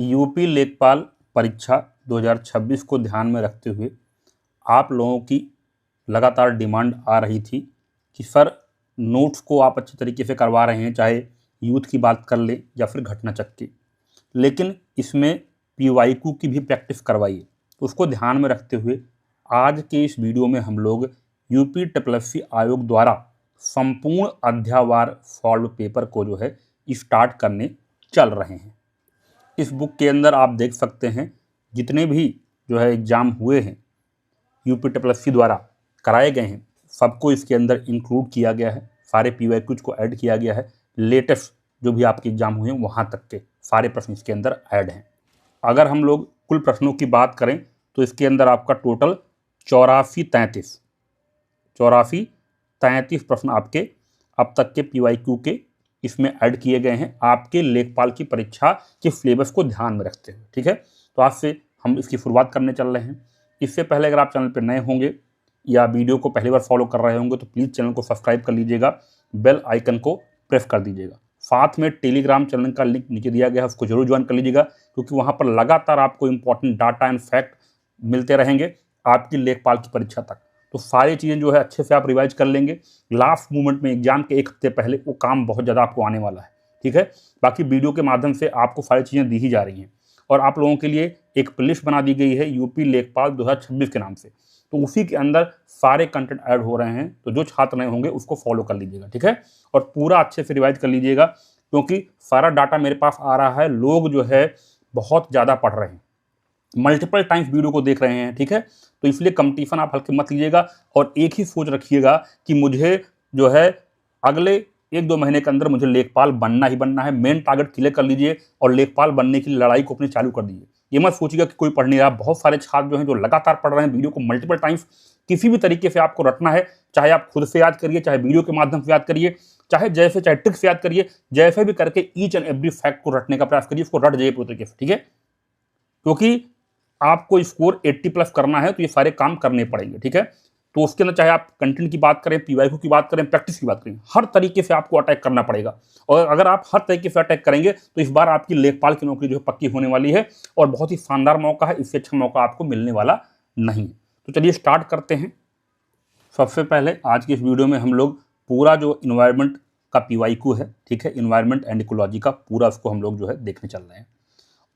UP लेखपाल परीक्षा 2026 को ध्यान में रखते हुए आप लोगों की लगातार डिमांड आ रही थी कि सर नोट्स को आप अच्छे तरीके से करवा रहे हैं, चाहे यूथ की बात कर ले या फिर घटना चक्र की, लेकिन इसमें पीवाईक्यू की भी प्रैक्टिस करवाइए। तो उसको ध्यान में रखते हुए आज के इस वीडियो में हम लोग यूपी ट्रिपलएससी आयोग द्वारा संपूर्ण अध्यायवार सॉल्व पेपर को जो है स्टार्ट करने चल रहे हैं। इस बुक के अंदर आप देख सकते हैं जितने भी जो है एग्ज़ाम हुए हैं यूपी ट्रिपलएससी द्वारा कराए गए हैं, सबको इसके अंदर इंक्लूड किया गया है। सारे पीवाईक्यूज को ऐड किया गया है। लेटेस्ट जो भी आपके एग्जाम हुए हैं वहाँ तक के सारे प्रश्न इसके अंदर ऐड हैं। अगर हम लोग कुल प्रश्नों की बात करें तो इसके अंदर आपका टोटल 84-33 प्रश्न आपके अब तक के पीवाईक्यू के इसमें ऐड किए गए हैं, आपके लेखपाल की परीक्षा के सिलेबस को ध्यान में रखते हुए। ठीक है, तो आज से हम इसकी शुरुआत करने चल रहे हैं। इससे पहले अगर आप चैनल पर नए होंगे या वीडियो को पहली बार फॉलो कर रहे होंगे तो प्लीज़ चैनल को सब्सक्राइब कर लीजिएगा, बेल आइकन को प्रेस कर दीजिएगा। साथ में टेलीग्राम चैनल का लिंक नीचे दिया गया है, उसको जरूर ज्वाइन कर लीजिएगा, क्योंकि वहाँ पर लगातार आपको इंपॉर्टेंट डाटा एंड फैक्ट मिलते रहेंगे आपकी लेखपाल की परीक्षा तक। तो सारी चीज़ें जो है अच्छे से आप रिवाइज कर लेंगे। लास्ट मोमेंट में एग्जाम के एक हफ्ते पहले वो काम बहुत ज़्यादा आपको आने वाला है। ठीक है, बाकी वीडियो के माध्यम से आपको सारी चीज़ें दी ही जा रही हैं और आप लोगों के लिए एक प्लेलिस्ट बना दी गई है यूपी लेखपाल 2026 के नाम से, तो उसी के अंदर सारे कंटेंट ऐड हो रहे हैं। तो जो छात्र नए होंगे उसको फॉलो कर लीजिएगा। ठीक है, और पूरा अच्छे से रिवाइज कर लीजिएगा, क्योंकि सारा डाटा मेरे पास आ रहा है। लोग जो है बहुत ज़्यादा पढ़ रहे हैं, मल्टीपल टाइम्स वीडियो को देख रहे हैं। ठीक है, तो इसलिए कंपटीशन आप हल्के मत लीजिएगा और एक ही सोच रखिएगा कि मुझे जो है अगले 1-2 महीने के अंदर मुझे लेखपाल बनना ही बनना है। मेन टारगेट क्लियर कर लीजिए और लेखपाल बनने की लड़ाई को अपनी चालू कर दीजिए। ये मत सोचिएगा कि कोई पढ़ नहीं रहा। बहुत सारे छात्र जो हैं जो लगातार पढ़ रहे हैं वीडियो को मल्टीपल टाइम्स। किसी भी तरीके से आपको रटना है, चाहे आप खुद से याद करिए, चाहे वीडियो के माध्यम से याद करिए, चाहे ट्रिक से याद करिए, जैसे भी करके ईच एंड एवरी फैक्ट को रटने का प्रयास करिए, उसको रट जाइए पूरी तरीके से। ठीक है, क्योंकि आपको स्कोर 80+ करना है तो ये सारे काम करने पड़ेंगे। ठीक है, तो उसके अंदर चाहे आप कंटेंट की बात करें, पीवाईक्यू की बात करें, प्रैक्टिस की बात करें, हर तरीके से आपको अटैक करना पड़ेगा। और अगर आप हर तरीके से अटैक करेंगे तो इस बार आपकी लेखपाल की नौकरी जो है पक्की होने वाली है और बहुत ही शानदार मौका है। इससे अच्छा मौका आपको मिलने वाला नहीं। तो चलिए स्टार्ट करते हैं। सबसे पहले आज की इस वीडियो में हम लोग पूरा जो इन्वायरमेंट का पीवाईक्यू है, ठीक है, इन्वायरमेंट एंड इकोलॉजी का पूरा उसको हम लोग जो है देखने चल रहे हैं।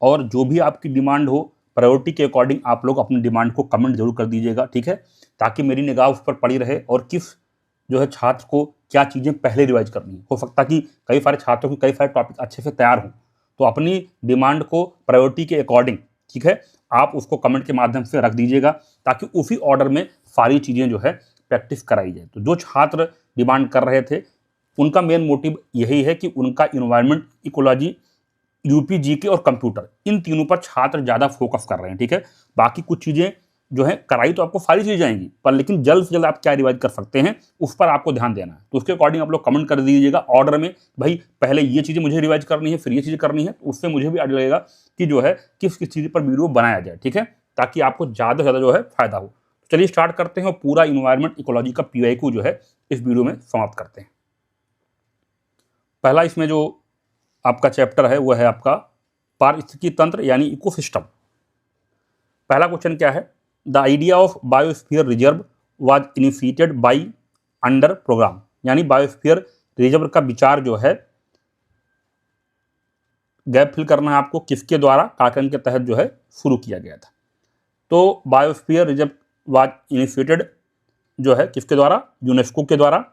और जो भी आपकी डिमांड हो, प्रायोरिटी के अकॉर्डिंग आप लोग अपनी डिमांड को कमेंट जरूर कर दीजिएगा। ठीक है, ताकि मेरी निगाह उस पर पड़ी रहे और किस जो है छात्र को क्या चीज़ें पहले रिवाइज करनी है। हो सकता है कि कई सारे छात्रों के कई सारे टॉपिक अच्छे से तैयार हों, तो अपनी डिमांड को प्रायोरिटी के अकॉर्डिंग, ठीक है, आप उसको कमेंट के माध्यम से रख दीजिएगा, ताकि उसी ऑर्डर में सारी चीज़ें जो है प्रैक्टिस कराई जाए। तो जो छात्र डिमांड कर रहे थे उनका मेन मोटिव यही है कि उनका इन्वायरमेंट, इकोलॉजी, यूपी जीके और कंप्यूटर, इन तीनों पर छात्र ज़्यादा फोकस कर रहे हैं। ठीक है, बाकी कुछ चीज़ें जो है कराई तो आपको सारी चीज़ें जाएंगी, पर लेकिन जल्द से जल्द आप क्या रिवाइज कर सकते हैं उस पर आपको ध्यान देना है। तो उसके अकॉर्डिंग आप लोग कमेंट कर दीजिएगा ऑर्डर में, भाई पहले ये चीज़ें मुझे रिवाइज करनी है, फिर ये चीज़ें करनी है। तो उससे मुझे भी आइडिया लगेगा कि जो है किस किस चीज़ पर वीडियो बनाया जाए। ठीक है, ताकि आपको ज़्यादा से ज़्यादा जो है फायदा हो। तो चलिए स्टार्ट करते हैं और पूरा इन्वायरमेंट इकोलॉजी का पीवाईक्यू जो है इस वीडियो में समाप्त करते हैं। पहला इसमें जो आपका चैप्टर है वो है आपका पारिस्थितिकी तंत्र यानी इकोसिस्टम। पहला क्वेश्चन क्या है, the idea of biosphere reserve was initiated by under programme, यानी बायोस्फीयर रिजर्व का विचार जो है, गैप फिल करना है आपको, किसके द्वारा, कार्यक्रम के तहत जो है शुरू किया गया था। तो बायोस्फीयर रिजर्व वाज इनिशिएटेड जो है किसके द्वारा, यूनेस्को के द्वारा,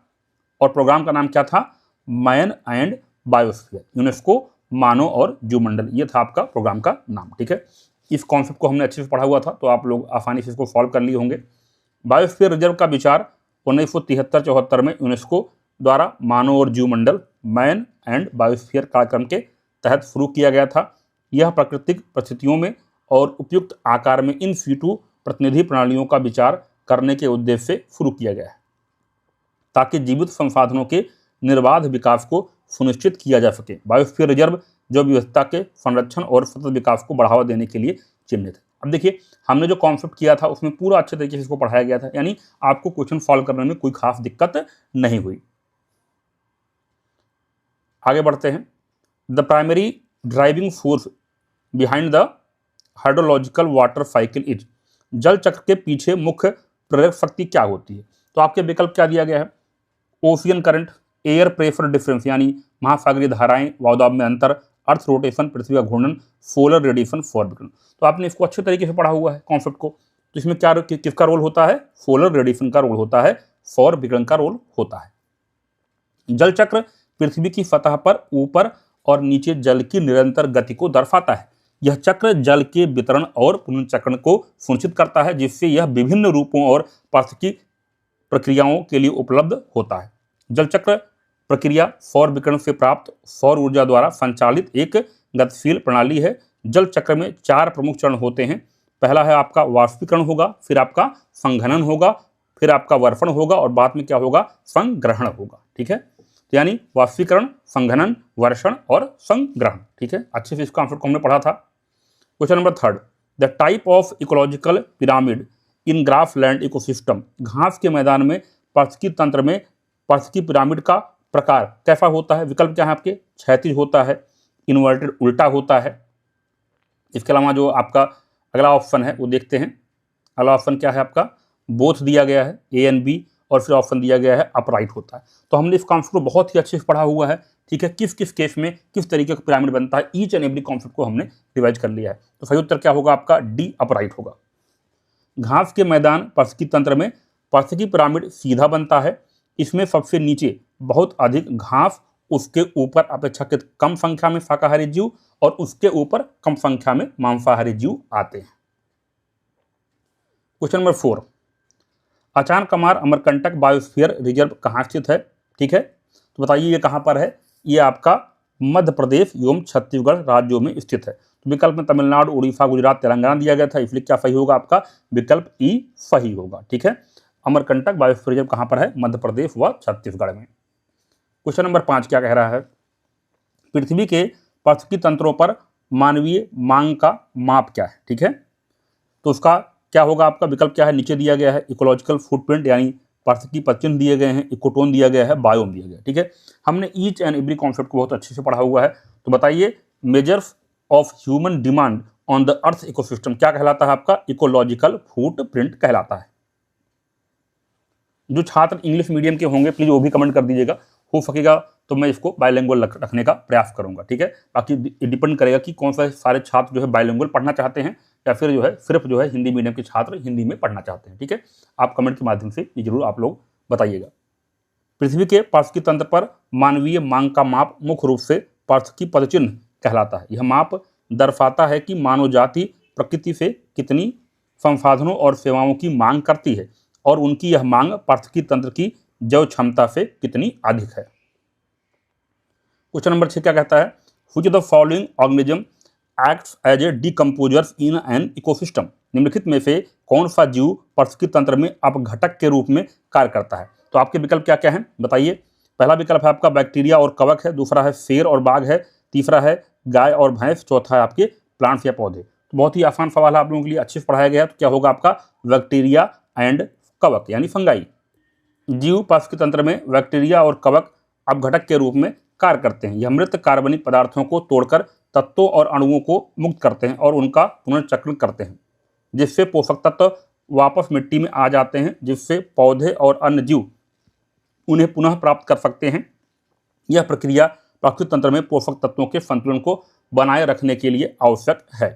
और प्रोग्राम का नाम क्या था, मैन एंड बायोस्फीयर, यूनेस्को मानव और जीवमंडल, ये था आपका प्रोग्राम का नाम। ठीक है, इस कॉन्सेप्ट को हमने अच्छे से पढ़ा हुआ था तो आप लोग आसानी से इसको सॉल्व कर लिए होंगे। बायोस्फीयर रिजर्व का विचार 1973-74 में यूनेस्को द्वारा मानव और जीवमंडल, मैन एंड बायोस्फीयर कार्यक्रम के तहत शुरू किया गया था। यह प्राकृतिक परिस्थितियों में और उपयुक्त आकार में इन सीटू प्रतिनिधि प्रणालियों का विचार करने के उद्देश्य से शुरू किया गया है, ताकि जीवित संसाधनों के निर्बाध विकास को सुनिश्चित किया जा सके। बायोस्फीयर रिजर्व जैव विविधता के संरक्षण और सतत विकास को बढ़ावा देने के लिए चिन्हित है। अब देखिए हमने जो कॉन्सेप्ट किया था उसमें पूरा अच्छे तरीके से इसको पढ़ाया गया था, यानी आपको क्वेश्चन सॉल्व करने में कोई खास दिक्कत नहीं हुई। आगे बढ़ते हैं। The primary driving force behind the hydrological water cycle is. जल चक्र के पीछे मुख्य प्रेरक शक्ति क्या होती है? तो आपके विकल्प क्या दिया गया है? Ocean current, air pressure difference यानी महासागरीय धाराएं, वायुदाब में अंतर, अर्थ रोटेशन पृथ्वी का घूर्णन, सोलर रेडिएशन, सौर विकिरण। तो आपने इसको अच्छे तरीके से पढ़ा हुआ है कॉन्सेप्ट को। तो इसमें क्या किसका रोल होता है? सोलर रेडिएशन का रोल होता है, सौर विकिरण का रोल होता है। जल चक्र पृथ्वी की सतह पर ऊपर और नीचे जल की निरंतर गति को दर्शाता है। यह चक्र जल के वितरण और पुनर्चक्रण को सुनिश्चित करता है, जिससे यह विभिन्न रूपों और पारस्परिक प्रक्रियाओं के लिए उपलब्ध होता है। जल चक्र प्रक्रिया सौर विकिरण से प्राप्त सौर ऊर्जा द्वारा संचालित एक गतिशील प्रणाली है। जल चक्र में 4 प्रमुख चरण होते हैं। पहला है आपका वाष्पीकरण होगा, फिर आपका संघनन होगा, फिर आपका वर्षण होगा और बाद में क्या होगा? संग्रहण होगा। ठीक है, तो यानी वाष्पीकरण, संघनन, वर्षण और संग्रहण। ठीक है, अच्छे से इसका आंसर को हमने पढ़ा था। Question number 3, the type of ecological pyramid in grassland ecosystem. घास के मैदान में पारिस्थितिकी तंत्र में पारिस्थितिकी पिरामिड का प्रकार कैसा होता है? विकल्प क्या है आपके? क्षैतिज होता है, इन्वर्टेड उल्टा होता है। इसके अलावा जो आपका अगला ऑप्शन है वो देखते हैं। अगला ऑप्शन क्या है आपका? बोथ दिया गया है, ए एंड बी, और फिर ऑप्शन दिया गया है अपराइट होता है। तो हमने इस कॉन्सेप्ट को बहुत ही अच्छे से पढ़ा हुआ है। ठीक है, किस किस केस में किस तरीके का पिरामिड बनता है, ईच एंड एवरी कॉन्सेप्ट को हमने रिवाइज कर लिया है। तो सही उत्तर क्या होगा आपका? डी अपराइट होगा। घास के मैदान पारिस्थितिकी तंत्र में पारिस्थितिकी पिरामिड सीधा बनता है। इसमें सबसे नीचे बहुत अधिक घास, उसके ऊपर अपेक्षाकृत कम संख्या में शाकाहारी जीव और उसके ऊपर कम संख्या में मांसाहारी जीव आते हैं। Question number 4, Achanakmar Amarkantak biosphere reserve कहाँ स्थित है? ठीक है, तो बताइए ये कहाँ पर है? ये आपका मध्य प्रदेश एवं छत्तीसगढ़ राज्यों में स्थित है। तो विकल्प में तमिलनाडु, उड़ीसा, गुजरात, तेलंगाना दिया गया था, इसलिए क्या सही होगा आपका? विकल्प ई सही होगा। ठीक है, अमरकंटक बायोस्फीयर रिजर्व कहाँ पर है? मध्य प्रदेश व छत्तीसगढ़ में। क्वेश्चन नंबर 5 क्या कह रहा है? पृथ्वी के पारिस्थितिकी तंत्रों पर मानवीय मांग का माप क्या है? ठीक है, तो उसका क्या होगा आपका? विकल्प क्या है? नीचे दिया गया है। इकोलॉजिकल फुटप्रिंट यानी पारिस्थितिकी पदचिह्न दिए गए हैं, इकोटोन दिया गया है, बायोम दिया गया है। ठीक है, हमने ईच एंड एवरी कॉन्सेप्ट को बहुत अच्छे से पढ़ा हुआ है। तो बताइए, measures of human demand on the earth ecosystem क्या कहलाता है आपका? इकोलॉजिकल फुटप्रिंट कहलाता है। जो छात्र इंग्लिश मीडियम के होंगे प्लीज वो भी कमेंट कर दीजिएगा, हो सकेगा तो मैं इसको बायलिंगुअल रखने का प्रयास करूंगा। ठीक है, बाकी डिपेंड करेगा कि कौन सा सारे छात्र जो है बायलिंगुअल पढ़ना चाहते हैं या फिर जो है सिर्फ जो है हिंदी मीडियम के छात्र हिंदी में पढ़ना चाहते हैं। ठीक है, आप कमेंट के माध्यम से ये जरूर आप लोग बताइएगा। पृथ्वी के पारिस्थितिकी तंत्र पर मानवीय मांग का माप मुख्य रूप से पारिस्थितिकी पदचिह्न कहलाता है। यह माप दर्शाता है कि मानव जाति प्रकृति से कितनी संसाधनों और सेवाओं की मांग करती है और उनकी यह मांग पारिस्थितिकी तंत्र की जैव क्षमता से कितनी अधिक है। क्वेश्चन नंबर 6 क्या कहता है? Which of the following organism acts as a decomposers in an ecosystem. निम्नलिखित में से कौन सा जीव पारिस्थितिकी तंत्र में अपघटक के रूप में कार्य करता है? तो आपके विकल्प क्या क्या हैं बताइए। पहला विकल्प है आपका बैक्टीरिया और कवक है, दूसरा है शेर और बाघ है, तीसरा है गाय और भैंस, चौथा है आपके प्लांट्स या पौधे। तो बहुत ही आसान सवाल है, आप लोगों के लिए अच्छे से पढ़ाया गया है। तो क्या होगा आपका? बैक्टीरिया एंड कवक यानी फंगाई। जीव पारिस्थितिकी तंत्र में बैक्टीरिया और कवक अपघटक के रूप में कार्य करते हैं। यह मृत कार्बनिक पदार्थों को तोड़कर तत्वों और अणुओं को मुक्त करते हैं और उनका पुनर्चक्रण करते हैं, जिससे पोषक तत्व वापस मिट्टी में आ जाते हैं, जिससे पौधे और अन्य जीव उन्हें पुनः प्राप्त कर सकते हैं। यह प्रक्रिया प्राकृतिक तंत्र में पोषक तत्वों के संतुलन को बनाए रखने के लिए आवश्यक है।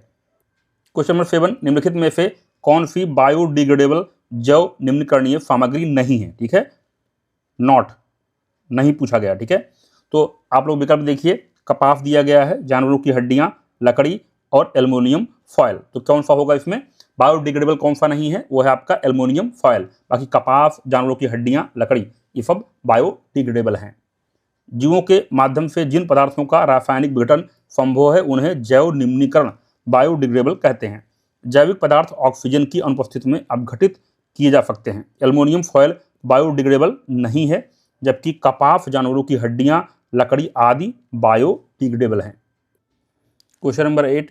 क्वेश्चन नंबर 7, निम्नलिखित में से कौन सी बायोडिग्रेडेबल जैव निम्नकरणीय सामग्री नहीं है? ठीक है, नॉट नहीं पूछा गया। ठीक है, तो आप लोग विकल्प देखिए, कपास दिया गया है, जानवरों की हड्डियां, लकड़ी और एल्युमिनियम फॉयल। तो कौन सा होगा इसमें? बायोडिग्रेडेबल कौन सा नहीं है? वो है आपका एल्युमिनियम फॉयल। बाकी कपास, जानवरों की हड्डियां, लकड़ी, ये सब बायोडिग्रेडेबल हैं। जीवों के माध्यम से जिन पदार्थों का रासायनिक विघटन संभव है उन्हें जैव निम्नीकरण बायोडिग्रेडेबल कहते हैं। जैविक पदार्थ ऑक्सीजन की अनुपस्थिति में अपघटित किए जा सकते हैं। एल्युमिनियम फॉयल बायोडिग्रेडेबल नहीं है, जबकि कपास, जानवरों की हड्डियां, लकड़ी आदि बायोडिग्रेडेबल हैं। क्वेश्चन नंबर 8,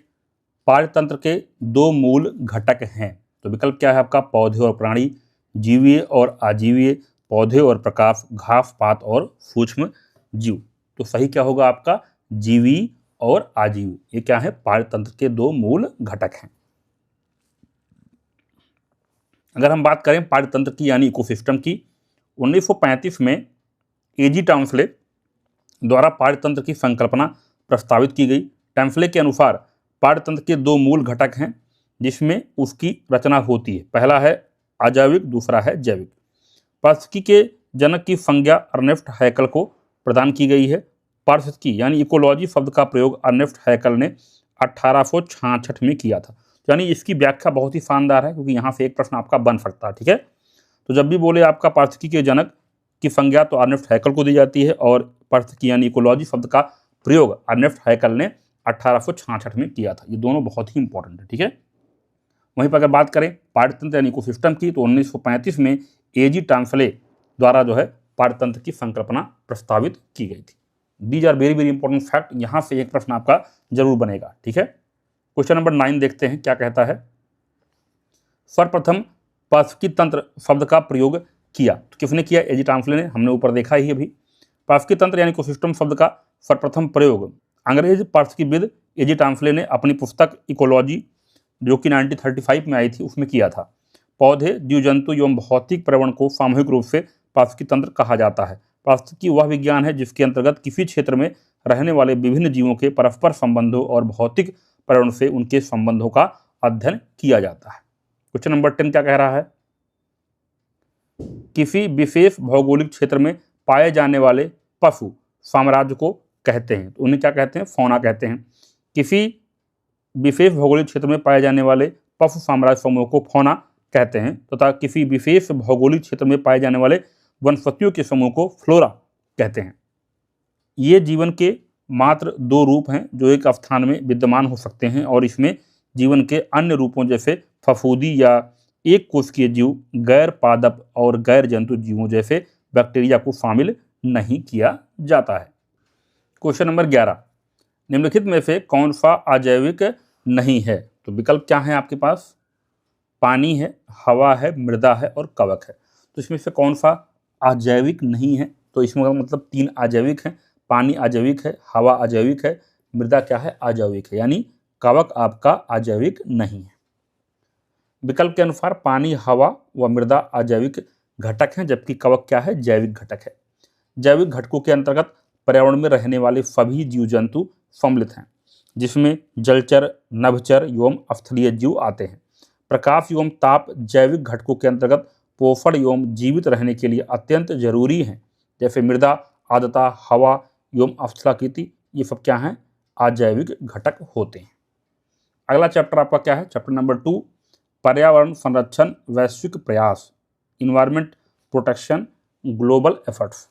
पारतंत्र के 2 मूल घटक हैं। तो विकल्प क्या है आपका? पौधे और प्राणी, जीवीय और अजीवीय, पौधे और प्रकाश, घास पात और सूक्ष्म जीव। तो सही क्या होगा आपका? जीवी और आजीव, ये क्या है, पारतंत्र के दो मूल घटक हैं। अगर हम बात करें पारतंत्र की यानी इकोसिस्टम की, 1935 में एजी टाउंसले द्वारा पारतंत्र की संकल्पना प्रस्तावित की गई। टाउंसले के अनुसार पारतंत्र के दो मूल घटक हैं जिसमें उसकी रचना होती है, पहला है अजैविक, दूसरा है जैविक। पारिस्थितिकी के जनक की संज्ञा अर्नेस्ट हैकल को प्रदान की गई है। पारिस्थितिकी यानी इकोलॉजी शब्द का प्रयोग अर्नेस्ट हैकल ने 1866 में किया था। यानी इसकी व्याख्या बहुत ही शानदार है, क्योंकि यहाँ से एक प्रश्न आपका बन सकता है, ठीक है। तो जब भी बोले आपका पारिस्थितिकी के जनक की संज्ञा तो अर्नेस्ट हैकल को दी जाती है, और पारिस्थितिकी यानी इकोलॉजी शब्द का प्रयोग अर्नेस्ट हैकल ने 1866 में किया था। ये दोनों बहुत ही इंपॉर्टेंट है, ठीक है। वहीं पर अगर बात करें पारतंत्र यानी इकोसिस्टम की, तो 1935 में एजी टाउंसले द्वारा जो है पारतंत्र की संकल्पना प्रस्तावित की गई थी। These are very very important fact, यहाँ से एक प्रश्न आपका जरूर बनेगा, ठीक है। क्वेश्चन नंबर 9 देखते हैं क्या कहता है। सर्वप्रथम पारिस्थितिकी तंत्र शब्द का प्रयोग किया, तो किसने किया, एजी टाउंसले ने, हमने ऊपर देखा ही अभी। पारिस्थितिकी तंत्र यानी इकोसिस्टम शब्द का सर्वप्रथम प्रयोग अंग्रेज पारिस्थितिकीविद एजी टाउंसले ने अपनी पुस्तक इकोलॉजी, जो कि 1935 में आई थी, उसमें किया था। पौधे, जीव जंतु एवं भौतिक पर्यावरण को सामूहिक रूप से पारिस्थितिकी तंत्र कहा जाता है। पारिस्थितिकी वह विज्ञान है जिसके अंतर्गत किसी क्षेत्र में रहने वाले विभिन्न जीवों के परस्पर संबंधों और भौतिक पर्यावरण से उनके संबंधों का अध्ययन किया जाता है। क्वेश्चन नंबर 10 क्या कह रहा है, किसी विशेष भौगोलिक क्षेत्र में पाए जाने वाले पशु साम्राज्य को कहते हैं, तो उन्हें क्या कहते हैं, फौना कहते हैं। किसी विशेष भौगोलिक क्षेत्र में पाए जाने वाले पशु साम्राज्य समूह को फौना कहते हैं, तथा किसी विशेष भौगोलिक क्षेत्र में पाए जाने वाले वनस्पतियों के समूह को फ्लोरा कहते हैं। ये जीवन के मात्र दो रूप हैं जो एक स्थान में विद्यमान हो सकते हैं, और इसमें जीवन के अन्य रूपों जैसे फफूंदी या एक कोशिकीय जीव, गैर पादप और गैर जंतु जीवों जैसे बैक्टीरिया को शामिल नहीं किया जाता है। क्वेश्चन नंबर 11, निम्नलिखित में से कौन सा अजैविक नहीं है, तो विकल्प क्या है आपके पास, पानी है, हवा है, मृदा है और कवक है। तो इसमें से कौन सा अजैविक नहीं है, तो इसमें मतलब 3 अजैविक हैं, पानी अजैविक है, हवा अजैविक है, मृदा क्या है, अजैविक है, यानी कवक आपका अजैविक नहीं है। विकल्प के अनुसार पानी, हवा व मृदा अजैविक घटक हैं, जबकि कवक क्या है, जैविक घटक है। जैविक घटकों के अंतर्गत पर्यावरण में रहने वाले सभी जीव जंतु सम्मिलित हैं, जिसमें जलचर, नभचर एवं स्थलीय जीव आते हैं। प्रकाश एवं ताप जैविक घटकों के अंतर्गत पोषण एवं जीवित रहने के लिए अत्यंत जरूरी हैं, जैसे मृदा, आर्द्रता, हवा एवं स्थलाकृति, ये सब क्या हैं, अजैविक घटक होते हैं। अगला चैप्टर आपका क्या है, चैप्टर नंबर 2, पर्यावरण संरक्षण वैश्विक प्रयास, इन्वायरमेंट प्रोटेक्शन ग्लोबल एफर्ट्स।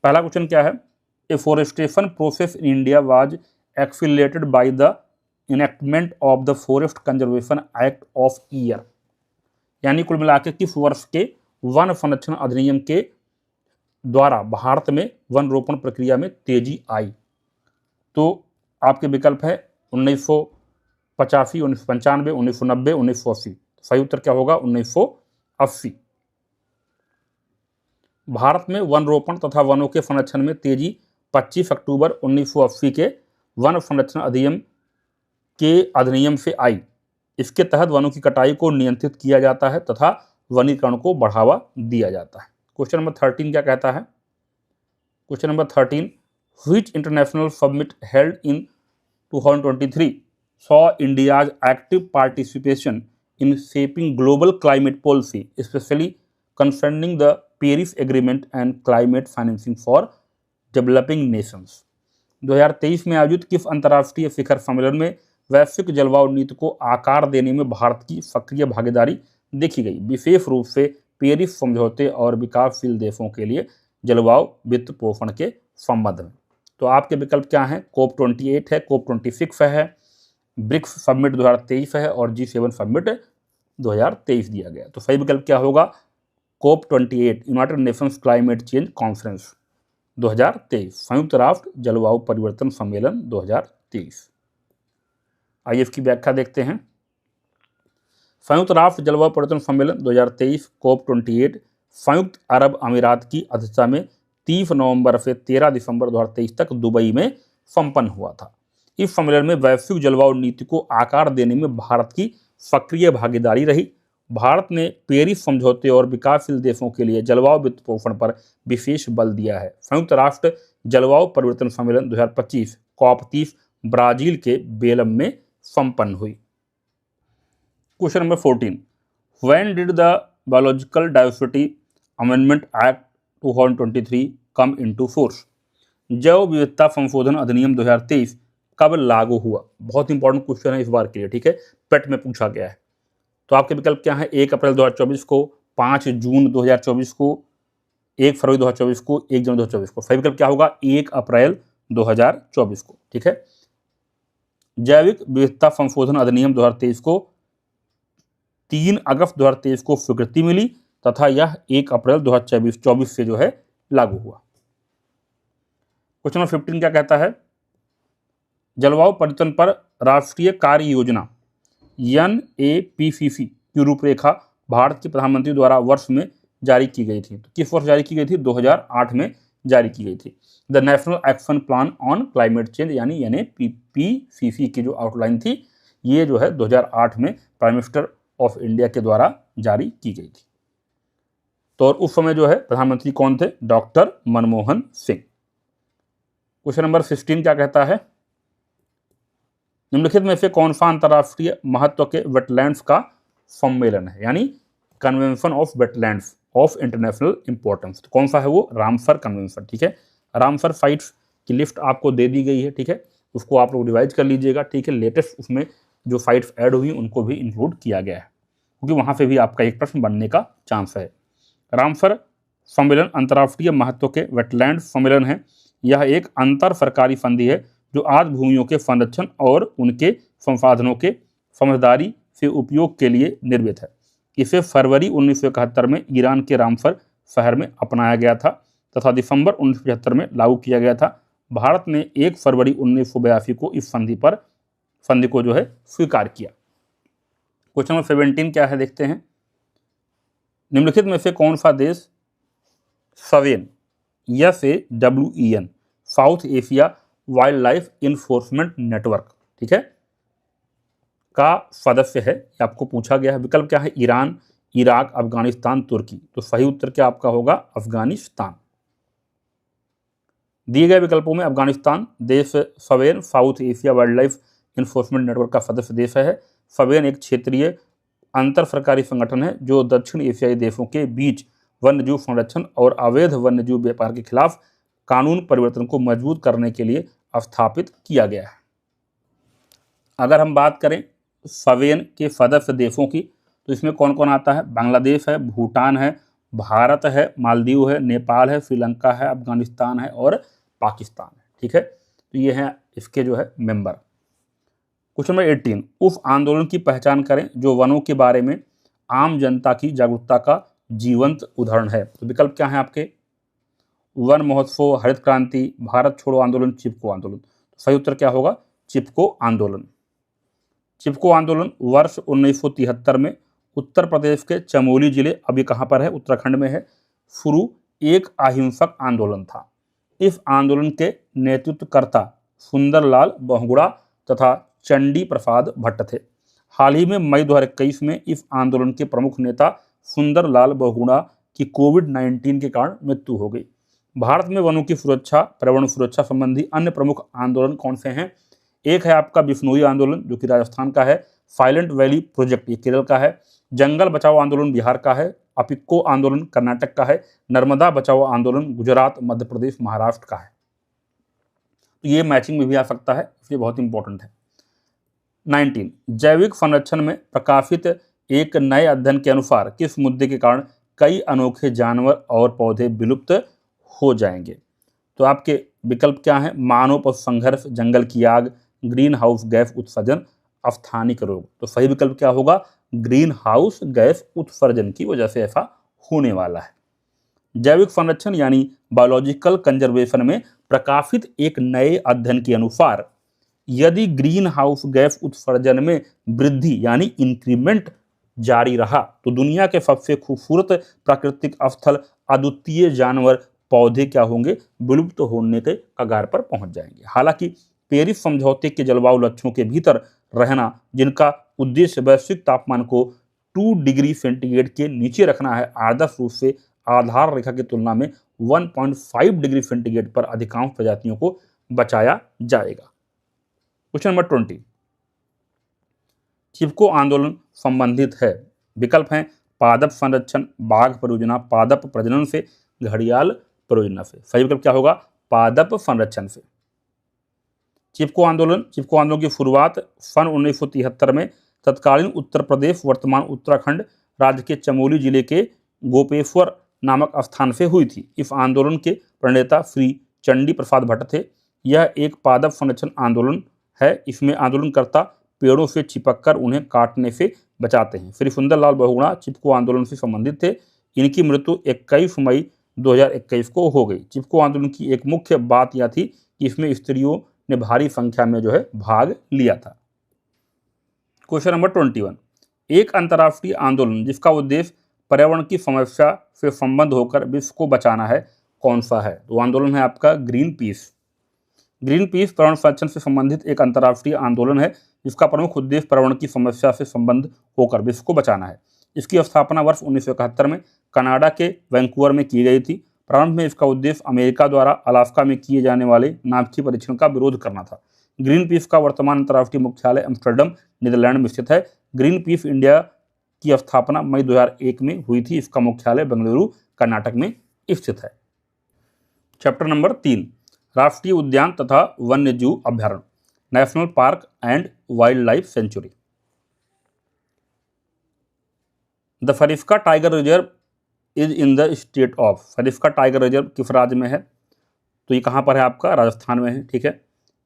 पहला क्वेश्चन क्या है, afforestation process in India was accelerated by the enactment of the forest conservation act of year, यानी कुल मिलाकर किस वर्ष के वन संरक्षण अधिनियम के द्वारा भारत में वन रोपण प्रक्रिया में तेजी आई। तो आपके विकल्प है 1985, 1995, 1990, 1980। सही उत्तर क्या होगा, 1980। भारत में वन रोपण तथा वनों के संरक्षण में तेजी 25 अक्टूबर 1980 के वन संरक्षण अधिनियम से आई। इसके तहत वनों की कटाई को नियंत्रित किया जाता है तथा वनीकरण को बढ़ावा दिया जाता है। क्वेश्चन नंबर 13 क्या कहता है, question number 13, which international summit held in 2023 saw India's active participation in shaping global climate policy, especially concerning the Paris Agreement and climate financing for developing nations। 2023 में आयोजित किस अंतर्राष्ट्रीय शिखर सम्मेलन में वैश्विक जलवायु नीति को आकार देने में भारत की सक्रिय भागीदारी देखी गई, विशेष रूप से पेरिस समझौते और विकासशील देशों के लिए जलवायु वित्त पोषण के संबंध में। तो आपके विकल्प क्या हैं, COP 28 है, COP 26 है, ब्रिक्स समिट 2023 है और G7 समिट 2023 दिया गया। तो सही विकल्प क्या होगा, COP 28 United Nations climate change conference 2023, संयुक्त राष्ट्र जलवायु परिवर्तन सम्मेलन 2023। आइए इसकी व्याख्या देखते हैं। संयुक्त राष्ट्र जलवायु परिवर्तन सम्मेलन 2023 COP 28 संयुक्त अरब अमीरात की अध्यक्षता में 30 नवंबर से 13 दिसंबर 2023 तक दुबई में संपन्न हुआ था। इस सम्मेलन में वैश्विक जलवायु नीति को आकार देने में भारत की सक्रिय भागीदारी रही। भारत ने पेरिस समझौते और विकासशील देशों के लिए जलवायु वित्तपोषण पर विशेष बल दिया है। संयुक्त राष्ट्र जलवायु परिवर्तन सम्मेलन 2025 COP30 ब्राजील के बेलम में संपन्न हुई। Question number 14, when did the biological diversity amendment act 2023 come into force? जैव विविधता संशोधन अधिनियम 2023 कब लागू हुआ? बहुत इंपॉर्टेंट क्वेश्चन है इस बार के लिए, ठीक है, पेट में पूछा गया है। तो आपके विकल्प क्या है? 1 अप्रैल 2024 को, 5 जून 2024 को, 1 फरवरी 2024 को, 1 जनवरी 2024 को। सही विकल्प क्या होगा? 1 अप्रैल 2024 को, ठीक है। जैविक विविधता संशोधन अधिनियम 2023 को 3 अगस्त 2023 को स्वीकृति मिली तथा यह 1 अप्रैल 2024 से जो है लागू हुआ। क्वेश्चन नंबर 15 क्या कहता है? जलवायु परिवर्तन पर राष्ट्रीय कार्य योजना NAPCC की रूपरेखा भारत के प्रधानमंत्री द्वारा वर्ष में जारी की गई थी। तो किस वर्ष जारी की गई थी? 2008 में जारी की गई थी। The national action plan on climate change यानी NAPCC की जो आउटलाइन थी, ये जो है 2008 में प्राइम मिनिस्टर ऑफ इंडिया के द्वारा जारी की गई थी। तो और उस समय जो है प्रधानमंत्री कौन थे? Doctor Manmohan Singh. Question number 16 क्या कहता है? निम्नलिखित में से कौन सा अंतर्राष्ट्रीय महत्व के वेटलैंड्स का सम्मेलन है, यानी convention of wetlands of international importance? तो कौन सा है वो? रामसर कन्वेंशन, ठीक है। रामसर साइट्स की लिस्ट आपको दे दी गई है, ठीक है, उसको आप लोग रिवाइज कर लीजिएगा, ठीक है। लेटेस्ट उसमें जो साइट्स ऐड हुई उनको भी इंक्लूड किया गया है, क्योंकि वहाँ से भी आपका एक प्रश्न बनने का चांस है। रामसर सम्मेलन अंतर्राष्ट्रीय महत्व के वेटलैंड सम्मेलन है। यह एक अंतर सरकारी संधि है जो आज भूमियों के संरक्षण और उनके संसाधनों के समझदारी से उपयोग के लिए निर्मित है। इसे फरवरी 1971 में ईरान के रामसर शहर में अपनाया गया था तथा दिसंबर 1975 में लागू किया गया था। भारत ने 1 फरवरी 1982 को इस संधि को जो है स्वीकार किया। क्वेश्चन नंबर 17 क्या है देखते हैं। निम्नलिखित में से कौन सा देश SAWEN south Asia wild life enforcement network, ठीक है, का सदस्य है? ये आपको पूछा गया है। विकल्प क्या है? ईरान, इराक, अफगानिस्तान, तुर्की। तो सही उत्तर क्या आपका होगा? अफगानिस्तान। दिए गए विकल्पों में अफगानिस्तान देश SAWEN south Asia wild life enforcement network का सदस्य देश है। SAWEN एक क्षेत्रीय अंतर सरकारी संगठन है जो दक्षिण एशियाई देशों के बीच वन्यजीव संरक्षण और अवैध वन्यजीव व्यापार के खिलाफ कानून परिवर्तन को मजबूत करने के लिए स्थापित किया गया है। अगर हम बात करें SAWEN के सदस्य देशों की, तो इसमें कौन कौन आता है? बांग्लादेश है, भूटान है, भारत है, मालदीव है, नेपाल है, श्रीलंका है, अफगानिस्तान है और पाकिस्तान है, ठीक है। तो ये है इसके जो है मेंबर। क्वेश्चन नंबर 18, उस आंदोलन की पहचान करें जो वनों के बारे में आम जनता की जागरूकता का जीवंत उदाहरण है। तो विकल्प क्या है आपके? वन महोत्सव, हरित क्रांति, भारत छोड़ो आंदोलन, चिपको आंदोलन। तो सही उत्तर क्या होगा? चिपको आंदोलन। चिपको आंदोलन वर्ष 1973 में उत्तर प्रदेश के चमोली जिले, अभी कहाँ पर है? उत्तराखंड में है, शुरू एक अहिंसक आंदोलन था। इस आंदोलन के नेतृत्वकर्ता सुंदरलाल बहुगुणा तथा चंडी प्रसाद भट्ट थे। हाल ही में मई 2021 में इस आंदोलन के प्रमुख नेता सुंदरलाल बहुगुणा की कोविड-19 के कारण मृत्यु हो गई। भारत में वनों की सुरक्षा, पर्यावरण सुरक्षा संबंधी अन्य प्रमुख आंदोलन कौन से हैं? एक है आपका बिश्नोई आंदोलन जो कि राजस्थान का है, साइलेंट वैली प्रोजेक्ट ये केरल का है, जंगल बचाओ आंदोलन बिहार का है, अपिक्को आंदोलन कर्नाटक का है, नर्मदा बचाओ आंदोलन गुजरात, मध्य प्रदेश, महाराष्ट्र का है। तो ये मैचिंग में भी आ सकता है, इसलिए बहुत इंपॉर्टेंट है। 19, जैविक संरक्षण में प्रकाशित एक नए अध्ययन के अनुसार किस मुद्दे के कारण कई अनोखे जानवर और पौधे विलुप्त हो जाएंगे? तो आपके विकल्प क्या हैं? मानव पशु संघर्ष, जंगल की आग, ग्रीन हाउस गैस उत्सर्जन, स्थानिक रोग। तो सही विकल्प क्या होगा? ग्रीन हाउस गैस उत्सर्जन की वजह से ऐसा होने वाला है। जैविक संरक्षण यानी बायोलॉजिकल कंजर्वेशन में प्रकाशित एक नए अध्ययन के अनुसार यदि ग्रीन हाउस गैस उत्सर्जन में वृद्धि यानी इंक्रीमेंट जारी रहा तो दुनिया के सबसे खूबसूरत प्राकृतिक स्थल, अद्वितीय जानवर, पौधे क्या होंगे, विलुप्त होने के कगार पर पहुंच जाएंगे। हालांकि पेरिस समझौते के जलवायु लक्ष्यों के भीतर रहना, जिनका उद्देश्य वैश्विक तापमान को 2 डिग्री सेंटीग्रेड के नीचे रखना है, आदर्श रूप से आधार रेखा की तुलना में 1.5 डिग्री सेंटीग्रेड पर अधिकांश प्रजातियों को बचाया जाएगा। क्वेश्चन नंबर 20, चिपको आंदोलन संबंधित है। विकल्प हैं पादप संरक्षण, बाघ परियोजना, पादप प्रजनन से, घड़ियाल परियोजना से। सही विकल्प क्या होगा, पादप संरक्षण से। चिपको आंदोलन की शुरुआत सन 1973 में तत्कालीन उत्तर प्रदेश वर्तमान उत्तराखंड राज्य के चमोली जिले के गोपेश्वर नामक स्थान से हुई थी। इस आंदोलन के प्रणेता श्री चंडी प्रसाद भट्ट थे। यह एक पादप संरक्षण आंदोलन है। इसमें आंदोलनकर्ता पेड़ों से चिपककर उन्हें काटने से बचाते हैं। श्री सुंदरलाल बहुगुणा चिपको आंदोलन से संबंधित थे। इनकी मृत्यु 21 मई 2021 को हो गई। चिपको आंदोलन की एक मुख्य बात यह थी कि इसमें स्त्रियों ने भारी संख्या में भाग लिया था। क्वेश्चन नंबर 21, एक अंतर्राष्ट्रीय आंदोलन जिसका उद्देश्य पर्यावरण की समस्या से संबंध होकर विश्व को बचाना है, कौन सा है? तो आंदोलन है आपका ग्रीन पीस। ग्रीन पीस पर्यावरण संरक्षण से संबंधित एक अंतर्राष्ट्रीय आंदोलन है जिसका प्रमुख उद्देश्य पर्यावरण की समस्या से संबंध होकर विश्व को बचाना है। इसकी स्थापना वर्ष 1971 में कनाडा के वैंकूवर में की गई थी। प्रारंभ में इसका उद्देश्य अमेरिका द्वारा अलास्का में किए जाने वाले नाभिकीय परीक्षण का विरोध करना था। ग्रीन पीस का वर्तमान अंतर्राष्ट्रीय मुख्यालय एम्स्टर्डम, नीदरलैंड में स्थित है। ग्रीन पीस इंडिया की स्थापना मई 2001 में हुई थी। इसका मुख्यालय बेंगलुरु, कर्नाटक में स्थित है। चैप्टर नंबर 3, राष्ट्रीय उद्यान तथा वन्य जीव अभ्यारण्य, national park and wildlife sanctuary. The Sariska tiger reserve is in the state of. Sariska tiger reserve किस राज्य में है? तो ये कहाँ पर है आपका? राजस्थान में है। ठीक है,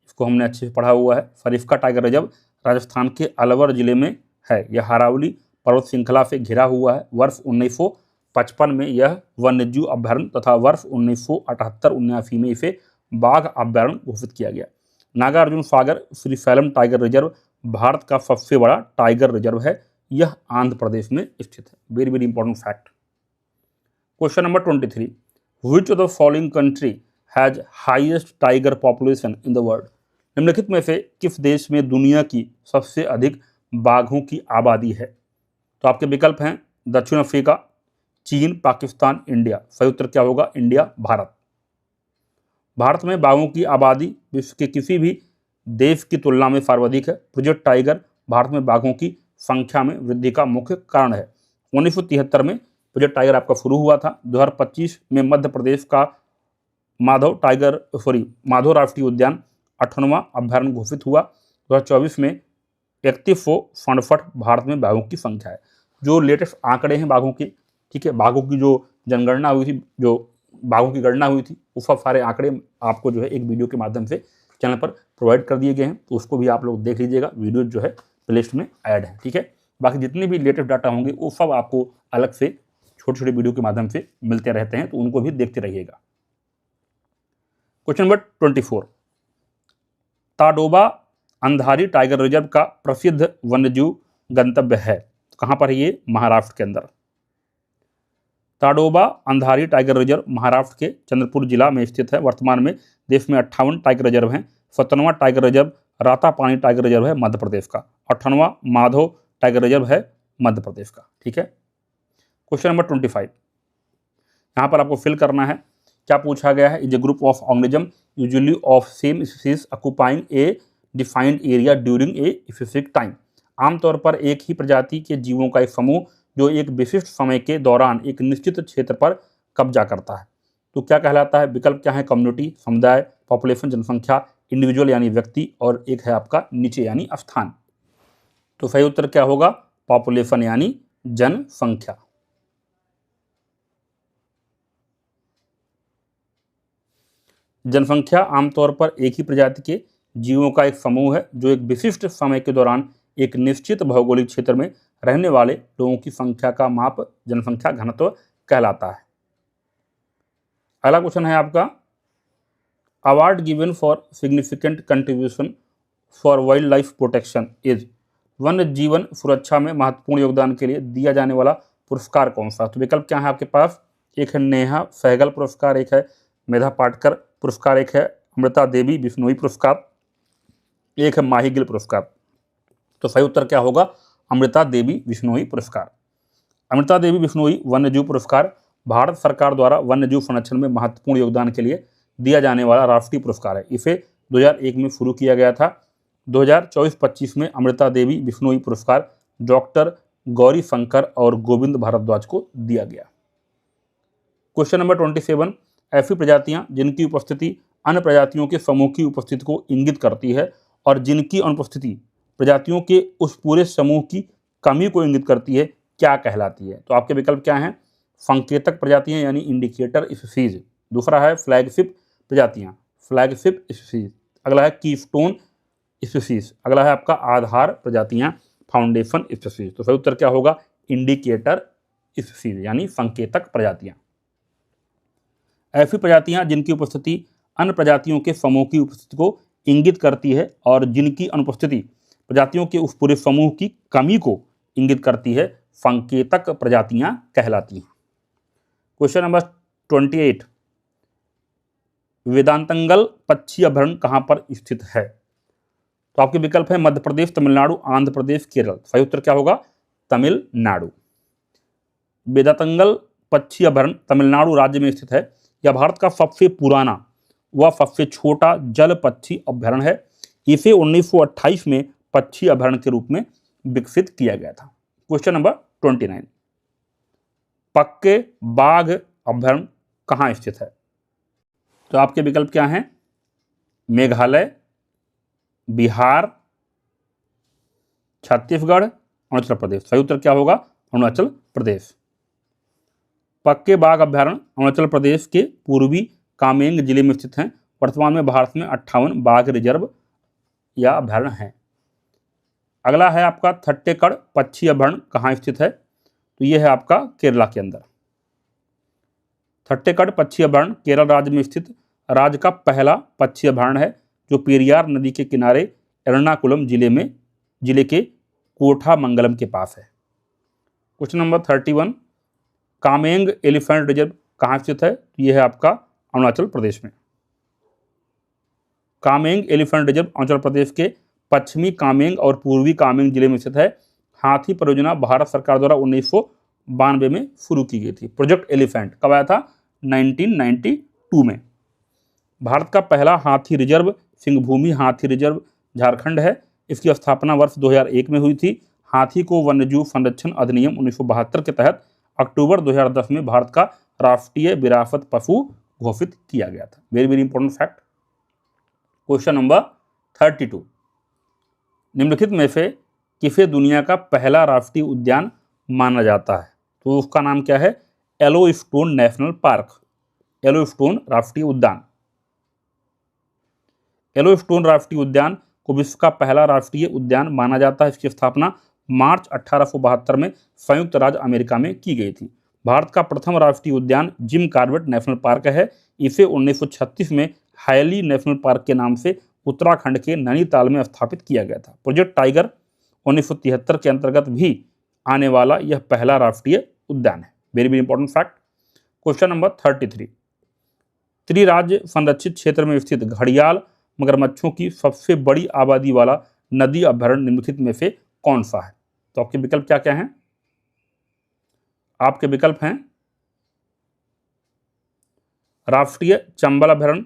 इसको हमने अच्छे से पढ़ा हुआ है। फरिश्का टाइगर रिजर्व राजस्थान के अलवर जिले में है। यह अरावली पर्वत श्रृंखला से घिरा हुआ है। वर्ष 1955 में यह वन्यजीव अभ्यारण्य तथा वर्ष 1978-79 में इसे बाघ अभ्यारण्य घोषित किया गया। नागार्जुन सागर श्रीशैलम टाइगर रिजर्व भारत का सबसे बड़ा टाइगर रिजर्व है। यह आंध्र प्रदेश में स्थित है। Very very important fact. Question number 23, which of the following country has highest tiger population in the world. निम्नलिखित में से किस देश में दुनिया की सबसे अधिक बाघों की आबादी है? तो आपके विकल्प हैं दक्षिण अफ्रीका, चीन, पाकिस्तान, इंडिया। सही उत्तर क्या होगा? इंडिया, भारत। भारत में बाघों की आबादी विश्व के किसी भी देश की तुलना में सर्वाधिक है। प्रोजेक्ट टाइगर भारत में बाघों की संख्या में वृद्धि का मुख्य कारण है। 1973 में प्रोजेक्ट टाइगर आपका शुरू हुआ था। 2025 में मध्य प्रदेश का माधव राष्ट्रीय उद्यान 58वां अभ्यारण्य घोषित हुआ। 2024 में 3167 भारत में बाघों की संख्या है। जो लेटेस्ट आंकड़े हैं बाघों के, ठीक है, बाघों की जो जनगणना हुई थी, जो बाघों की गणना हुई थी, वो सब सारे आंकड़े आपको एक वीडियो के माध्यम से चैनल पर प्रोवाइड कर दिए गए हैं। तो उसको भी आप लोग देख लीजिएगा। वीडियो प्लेलिस्ट में ऐड है। ठीक है, बाकी जितने भी लेटेस्ट डाटा होंगे वो सब आपको अलग से छोटे छोटे वीडियो के माध्यम से मिलते रहते हैं, तो उनको भी देखते रहिएगा। Question number 24, Tadoba Andhari tiger reserve का प्रसिद्ध वन्यजीव गंतव्य है। तो कहाँ पर है ये? महाराष्ट्र के अंदर। ताडोबा अंधारी टाइगर रिजर्व महाराष्ट्र के चंद्रपुर जिला में स्थित है। वर्तमान में देश में 58 टाइगर रिजर्व हैं। 57वां tiger reserve Ratapani tiger reserve है मध्य प्रदेश का। 58वां माधव टाइगर रिजर्व है मध्य प्रदेश का। ठीक है, क्वेश्चन नंबर 25, यहाँ पर आपको फिल करना है। क्या पूछा गया है? Is a group of organism usually of same species occupying A defined area during a specific time. आमतौर पर एक ही प्रजाति के जीवों का एक समूह जो एक विशिष्ट समय के दौरान एक निश्चित क्षेत्र पर कब्जा करता है, तो क्या कहलाता है? विकल्प क्या है? कम्युनिटी, समुदाय, पॉपुलेशन जनसंख्या, इंडिविजुअल यानी व्यक्ति, और एक है आपका नीचे यानी स्थान। तो सही उत्तर क्या होगा? पॉपुलेशन यानी जनसंख्या। जनसंख्या आमतौर पर एक ही प्रजाति के जीवों का एक समूह है जो एक विशिष्ट समय के दौरान एक निश्चित भौगोलिक क्षेत्र में रहने वाले लोगों की संख्या का माप जनसंख्या घनत्व कहलाता है। अगला क्वेश्चन है आपका, award given for significant contribution for wild life protection is. वन्य जीवन सुरक्षा में महत्वपूर्ण योगदान के लिए दिया जाने वाला पुरस्कार कौन सा? तो विकल्प क्या है आपके पास? एक है नेहा सहगल पुरस्कार, एक है मेधा पाटकर पुरस्कार, एक है अमृता देवी बिश्नोई पुरस्कार, एक है माही गिल पुरस्कार। तो सही उत्तर क्या होगा? अमृता देवी बिश्नोई पुरस्कार। अमृता देवी बिश्नोई वन्यजीव पुरस्कार भारत सरकार द्वारा वन्यजीव संरक्षण में महत्वपूर्ण योगदान के लिए दिया जाने वाला राष्ट्रीय पुरस्कार है। इसे 2001 में शुरू किया गया था। 2024-25 में अमृता देवी बिश्नोई पुरस्कार डॉक्टर गौरी शंकर और गोविंद भारद्वाज को दिया गया। क्वेश्चन नंबर 27, ऐसी प्रजातियां जिनकी उपस्थिति अन्य प्रजातियों के समूह की उपस्थिति को इंगित करती है और जिनकी अनुपस्थिति प्रजातियों के उस पूरे समूह की कमी को इंगित करती है, क्या कहलाती है? तो आपके विकल्प क्या हैं? संकेतक प्रजातियां यानी इंडिकेटर स्पीसीज, दूसरा है फ्लैगशिप प्रजातियां, फ्लैगशिप स्पीसीज, अगला है कीस्टोन स्पीसीज, अगला है आपका आधार प्रजातियां, फाउंडेशन स्पीसीज। तो सही उत्तर क्या होगा? इंडिकेटर स्पीसीज यानी संकेतक प्रजातियां। ऐसी प्रजातियां जिनकी उपस्थिति अन्य प्रजातियों के समूह की उपस्थिति को इंगित करती है और जिनकी अनुपस्थिति प्रजातियों के उस पूरे समूह की कमी को इंगित करती है, संकेतक प्रजातियां कहलाती हैं। क्वेश्चन नंबर 28, वेदांतंगल पक्षी अभयारण्य कहां पर स्थित है? तो आपके विकल्प है मध्य प्रदेश, तमिलनाडु, आंध्र प्रदेश, केरल। सही उत्तर क्या होगा? तमिलनाडु। वेदांतंगल पक्षी अभयारण्य तमिलनाडु राज्य में स्थित है। यह भारत का सबसे पुराना व सबसे छोटा जल पक्षी अभयारण्य है। इसे 1928 में पक्षी अभयारण्य के रूप में विकसित किया गया था। क्वेश्चन नंबर 29, पक्के बाघ अभयारण्य कहाँ स्थित है? तो आपके विकल्प क्या हैं? मेघालय, बिहार, छत्तीसगढ़, अरुणाचल प्रदेश। सही उत्तर क्या होगा? अरुणाचल प्रदेश। पक्के बाघ अभयारण्य अरुणाचल प्रदेश के पूर्वी कामेंग जिले में स्थित हैं। वर्तमान में भारत में 58 बाघ रिजर्व या अभयारण्य हैं। अगला है आपका थट्टेकड़ पक्षी अभयारण्य कहाँ स्थित है? तो यह है आपका केरला के अंदर। थट्टेकड़ पक्षी अभयारण्य केरल राज्य में स्थित राज्य का पहला पक्षी अभयारण्य है, जो पेरियार नदी के किनारे एर्नाकुलम जिले के कोठामंगलम के पास है। Question number 31, Kameng elephant reserve कहाँ स्थित है? तो यह है आपका अरुणाचल प्रदेश में। कामेंग एलिफेंट रिजर्व अरुणाचल प्रदेश के पश्चिमी कामेंग और पूर्वी कामेंग जिले में स्थित है। हाथी परियोजना भारत सरकार द्वारा 1992 में शुरू की गई थी। प्रोजेक्ट एलिफेंट कब आया था? 1992 में। भारत का पहला हाथी रिजर्व सिंहभूमि हाथी रिजर्व झारखंड है। इसकी स्थापना वर्ष 2001 में हुई थी। हाथी को वन्यजीव संरक्षण अधिनियम 1972 के तहत अक्टूबर 2010 में भारत का राष्ट्रीय विरासत पशु घोषित किया गया था। Very very important fact. Question number 32, निम्नलिखित में से किसे दुनिया का पहला राष्ट्रीय उद्यान माना जाता है? तो उसका नाम क्या है? येलोस्टोन नेशनल पार्क, येलोस्टोन राष्ट्रीय उद्यान। येलोस्टोन राष्ट्रीय उद्यान को विश्व का पहला राष्ट्रीय उद्यान माना जाता है। इसकी स्थापना मार्च 1872 में संयुक्त राज्य अमेरिका में की गई थी। भारत का प्रथम राष्ट्रीय उद्यान जिम कॉर्बेट नेशनल पार्क है। इसे 1936 में हैली नेशनल पार्क के नाम से उत्तराखंड के नैनीताल में स्थापित किया गया था। प्रोजेक्ट टाइगर 1973 के अंतर्गत भी आने वाला यह पहला राष्ट्रीय उद्यान है। Very very important fact. Question number 33, त्रिराज्य संरक्षित क्षेत्र में स्थित घड़ियाल मगरमच्छों की सबसे बड़ी आबादी वाला नदी अभयारण्य निम्नलिखित में से कौन सा है? तो आपके विकल्प क्या क्या हैं? आपके विकल्प हैं राष्ट्रीय चंबल अभयारण्य,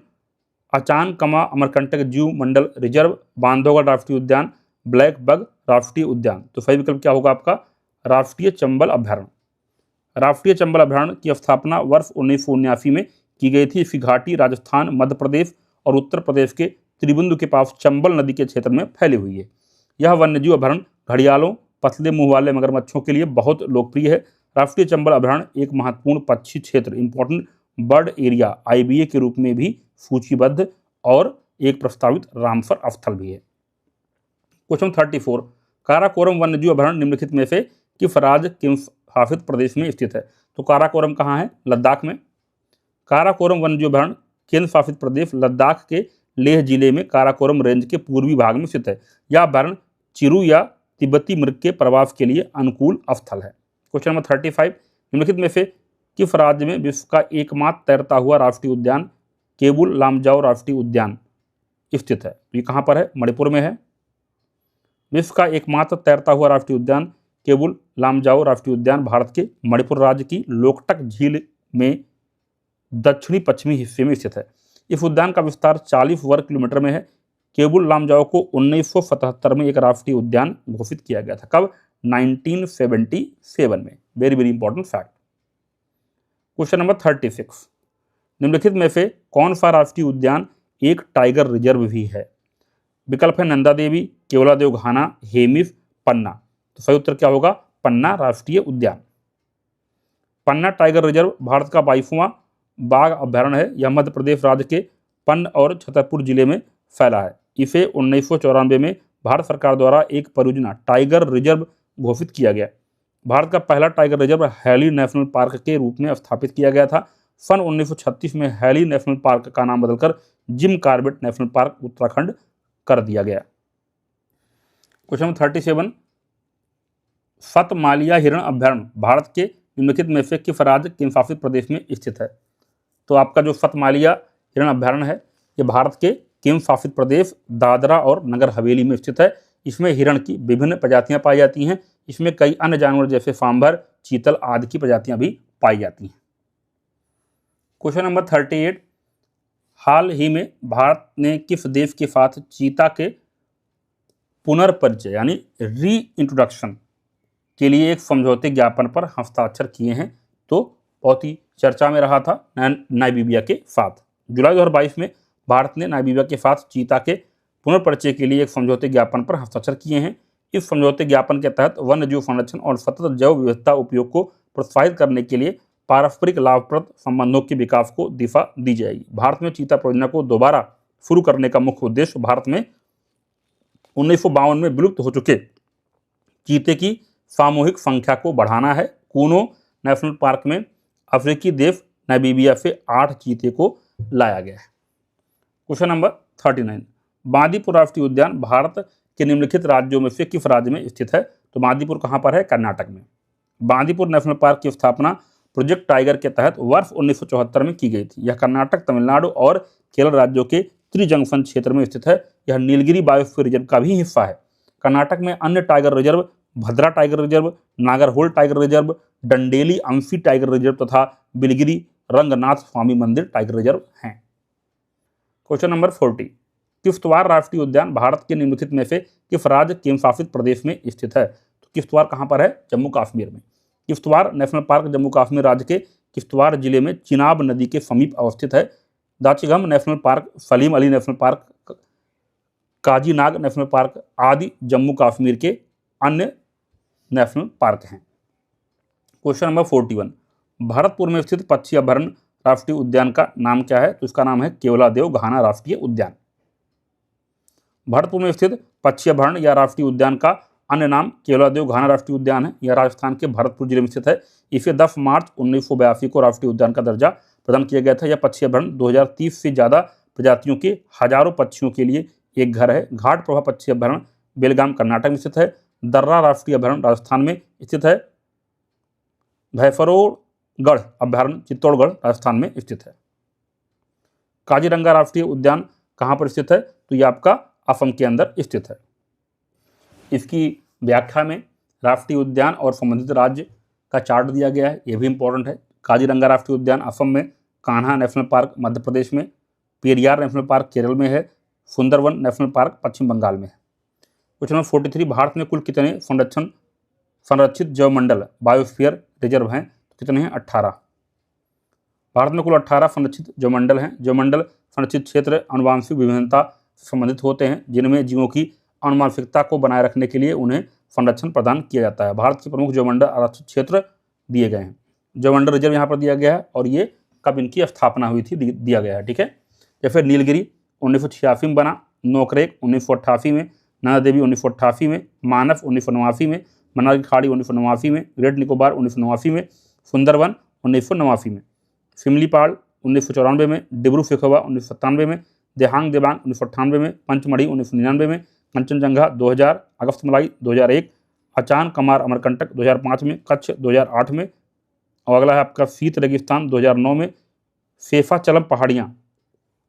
अचानकमा अमरकंटक जीव मंडल रिजर्व, बांधवगढ़ राष्ट्रीय उद्यान, ब्लैक बग राष्ट्रीय उद्यान। तो सही विकल्प क्या होगा आपका? राष्ट्रीय चंबल अभयारण्य। राष्ट्रीय चंबल अभयारण्य की स्थापना वर्ष 1979 में की गई थी। इसकी घाटी राजस्थान, मध्य प्रदेश और उत्तर प्रदेश के त्रिबिंदु के पास चंबल नदी के क्षेत्र में फैली हुई है। यह वन्यजीव अभयारण्य घड़ियालों, पतले मुंह वाले मगरमच्छों के लिए बहुत लोकप्रिय है। राष्ट्रीय चंबल अभयारण्य एक महत्वपूर्ण पक्षी क्षेत्र इंपॉर्टेंट बर्ड एरिया IBA के रूप में भी सूचीबद्ध और एक प्रस्तावित रामसर स्थल भी है। क्वेश्चन 34, काराकोरम वन्यजीव अभयारण्य निम्नलिखित में से किस राज्य केंद्र शासित प्रदेश में स्थित है? तो काराकोरम कहाँ है? लद्दाख में। काराकोरम वन्यजीव अभयारण्य केंद्र शासित प्रदेश लद्दाख के लेह जिले में काराकोरम रेंज के पूर्वी भाग में स्थित है। यह अभयारण्य चिरू या तिब्बती मृग के प्रवास के लिए अनुकूल स्थल है। क्वेश्चन नंबर 35, निम्नलिखित में से किस राज्य में विश्व का एकमात्र तैरता हुआ राष्ट्रीय उद्यान केबुल लामजाओ राष्ट्रीय उद्यान स्थित है? ये कहाँ पर है? मणिपुर में है। विश्व का एकमात्र तैरता हुआ राष्ट्रीय उद्यान केबुल लामजाओ राष्ट्रीय उद्यान भारत के मणिपुर राज्य की लोकटक झील में दक्षिणी पश्चिमी हिस्से में स्थित है। इस उद्यान का विस्तार 40 वर्ग किलोमीटर में है। केबुल लामजाओ को 1977 में एक राष्ट्रीय उद्यान घोषित किया गया था। कब? 1977 में। Very very important fact. Question number 36, निम्नलिखित में से कौन सा राष्ट्रीय उद्यान एक टाइगर रिजर्व भी है? विकल्प है नंदा देवी, केवलादेव घाना, हेमिस, पन्ना। तो सही उत्तर क्या होगा? पन्ना राष्ट्रीय उद्यान। पन्ना टाइगर रिजर्व भारत का 22वां बाघ अभ्यारण्य है। यह मध्य प्रदेश राज्य के पन्न और छतरपुर जिले में फैला है। इसे 1994 में भारत सरकार द्वारा एक परियोजना टाइगर रिजर्व घोषित किया गया। भारत का पहला tiger reserve Hailey National Park के रूप में स्थापित किया गया था। सन 1936 में हैली नेशनल पार्क का नाम बदलकर Jim Corbett national park Uttarakhand कर दिया गया। क्वेश्चन नंबर 37, सतमालिया हिरण अभ्यारण्य भारत के निम्नलिखित में से किस राज्य केंद्र शासित प्रदेश में स्थित है? तो आपका जो सतमालिया हिरण अभ्यारण्य है ये भारत के केंद्र शासित प्रदेश दादरा और नगर हवेली में स्थित है। इसमें हिरण की विभिन्न प्रजातियां पाई जाती हैं। इसमें कई अन्य जानवर जैसे सांभर, चीतल आदि की प्रजातियां भी पाई जाती हैं। क्वेश्चन नंबर 38, हाल ही में भारत ने किस देश के साथ चीता के पुनर्परिचय यानी री इंट्रोडक्शन के लिए एक समझौते ज्ञापन पर हस्ताक्षर किए हैं? तो बहुत ही चर्चा में रहा था नामीबिया के साथ। जुलाई 2022 में भारत ने नामीबिया के साथ चीता के पुनर्परिचय के लिए एक समझौते ज्ञापन पर हस्ताक्षर किए हैं। इस समझौते ज्ञापन के तहत वन्यजीव संरक्षण और सतत जैव विविधता उपयोग को प्रोत्साहित करने के लिए पारस्परिक लाभप्रद संबंधों के विकास को दिशा दी जाएगी। भारत में चीता परियोजना को दोबारा शुरू करने का मुख्य उद्देश्य भारत में 1952 में विलुप्त हो चुके चीते की सामूहिक संख्या को बढ़ाना है। कूनो नेशनल पार्क में अफ्रीकी देश नामीबिया से 8 चीते को लाया गया है। क्वेश्चन नंबर 39, बांदीपुर राष्ट्रीय उद्यान भारत के निम्नलिखित राज्यों में से किस राज्य में स्थित है? तो बांदीपुर कहाँ पर है? कर्नाटक में। बांदीपुर नेशनल पार्क की स्थापना प्रोजेक्ट टाइगर के तहत वर्ष 1974 में की गई थी। यह कर्नाटक, तमिलनाडु और केरल राज्यों के त्रिजंक्शन क्षेत्र में स्थित है। यह नीलगिरी बायोस्फीयर रिजर्व का भी हिस्सा है। कर्नाटक में अन्य tiger reserve Bhadra tiger reserve, Nagarhole tiger reserve, Dandeli Anshi tiger reserve तथा बिलगिरी रंगनाथ स्वामी मंदिर टाइगर रिजर्व हैं। क्वेश्चन नंबर 40, किश्तवाड़ राष्ट्रीय उद्यान भारत के निम्नलिखित में से किस राज्य केंद्र शासित प्रदेश में स्थित है? तो किश्तवाड़ कहाँ पर है? जम्मू कश्मीर में। किश्तवाड़ नेशनल पार्क जम्मू कश्मीर राज्य के किश्तवाड़ जिले में चिनाब नदी के समीप अवस्थित है। Dachigam national park, Salim Ali national park, Kazinag national park आदि जम्मू कश्मीर के अन्य नेशनल पार्क हैं। क्वेश्चन नंबर 41, भरतपुर में स्थित पक्षी अभयारण्य राष्ट्रीय उद्यान का नाम क्या है? तो इसका नाम है केवलादेव घाना राष्ट्रीय उद्यान। भरतपुर में स्थित पक्षी अभयारण्य या राष्ट्रीय उद्यान का अन्य नाम केवलादेव घाना राष्ट्रीय उद्यान है। यह राजस्थान के भरतपुर जिले में स्थित है। इसे 10 मार्च 1982 को राष्ट्रीय उद्यान का दर्जा प्रदान किया गया था। यह पक्षी अभयारण्य 2030 से ज़्यादा प्रजातियों के हजारों पक्षियों के लिए एक घर है। घाट प्रभा पक्षी अभयारण्य बेलगाम कर्नाटक में स्थित है। दर्रा राष्ट्रीय अभयारण्य राजस्थान में स्थित है। भैफरोगढ़ अभयारण्य चित्तौड़गढ़ राजस्थान में स्थित है। काजीरंगा राष्ट्रीय उद्यान कहाँ पर स्थित है? तो यह आपका असम के अंदर स्थित है। इसकी व्याख्या में राष्ट्रीय उद्यान और संबंधित राज्य का चार्ट दिया गया है, यह भी इंपॉर्टेंट है। काजीरंगा राष्ट्रीय उद्यान असम में, कान्हा नेशनल पार्क मध्य प्रदेश में, पेरियार नेशनल पार्क केरल में है, सुंदरवन नेशनल पार्क पश्चिम बंगाल में है। क्वेश्चन नंबर 43, भारत में कुल कितने संरक्षित जैवमंडल बायोस्फीयर रिजर्व हैं? तो कितने हैं? 18। भारत में कुल 18 संरक्षित जैवमंडल हैं। जैवमंडल संरक्षित क्षेत्र आनुवंशिक विभिन्नता से संबंधित होते हैं, जिनमें जीवों की आनुवंशिकता को बनाए रखने के लिए उन्हें संरक्षण प्रदान किया जाता है। भारत के प्रमुख जैवमंडल आरक्षित क्षेत्र दिए गए हैं। जैवमंडल रिजर्व यहाँ पर दिया गया है और ये कब इनकी स्थापना हुई थी दिया गया है, ठीक है। जैसे नीलगिरी 1986 में बना, नोकरेक 1988 में, नंदा देवी 1988 में, मानस 1989 में, मन्नार की खाड़ी 1989 में, ग्रेट निकोबार 1989 में, सुंदरवन 1989 में, सिमलीपाल 1994 में, डिब्रू सैखोवा 1997 में, देहांग देबांग 1998 में, पंचमढ़ी 1999 में, कंचनजंगा 2000, अगस्त मलाई 2001, अचान कमार अमरकंटक 2005 में, कच्छ 2008 में, और अगला है आपका शीत रेगिस्तान 2009 में, सेफाचलम पहाड़ियाँ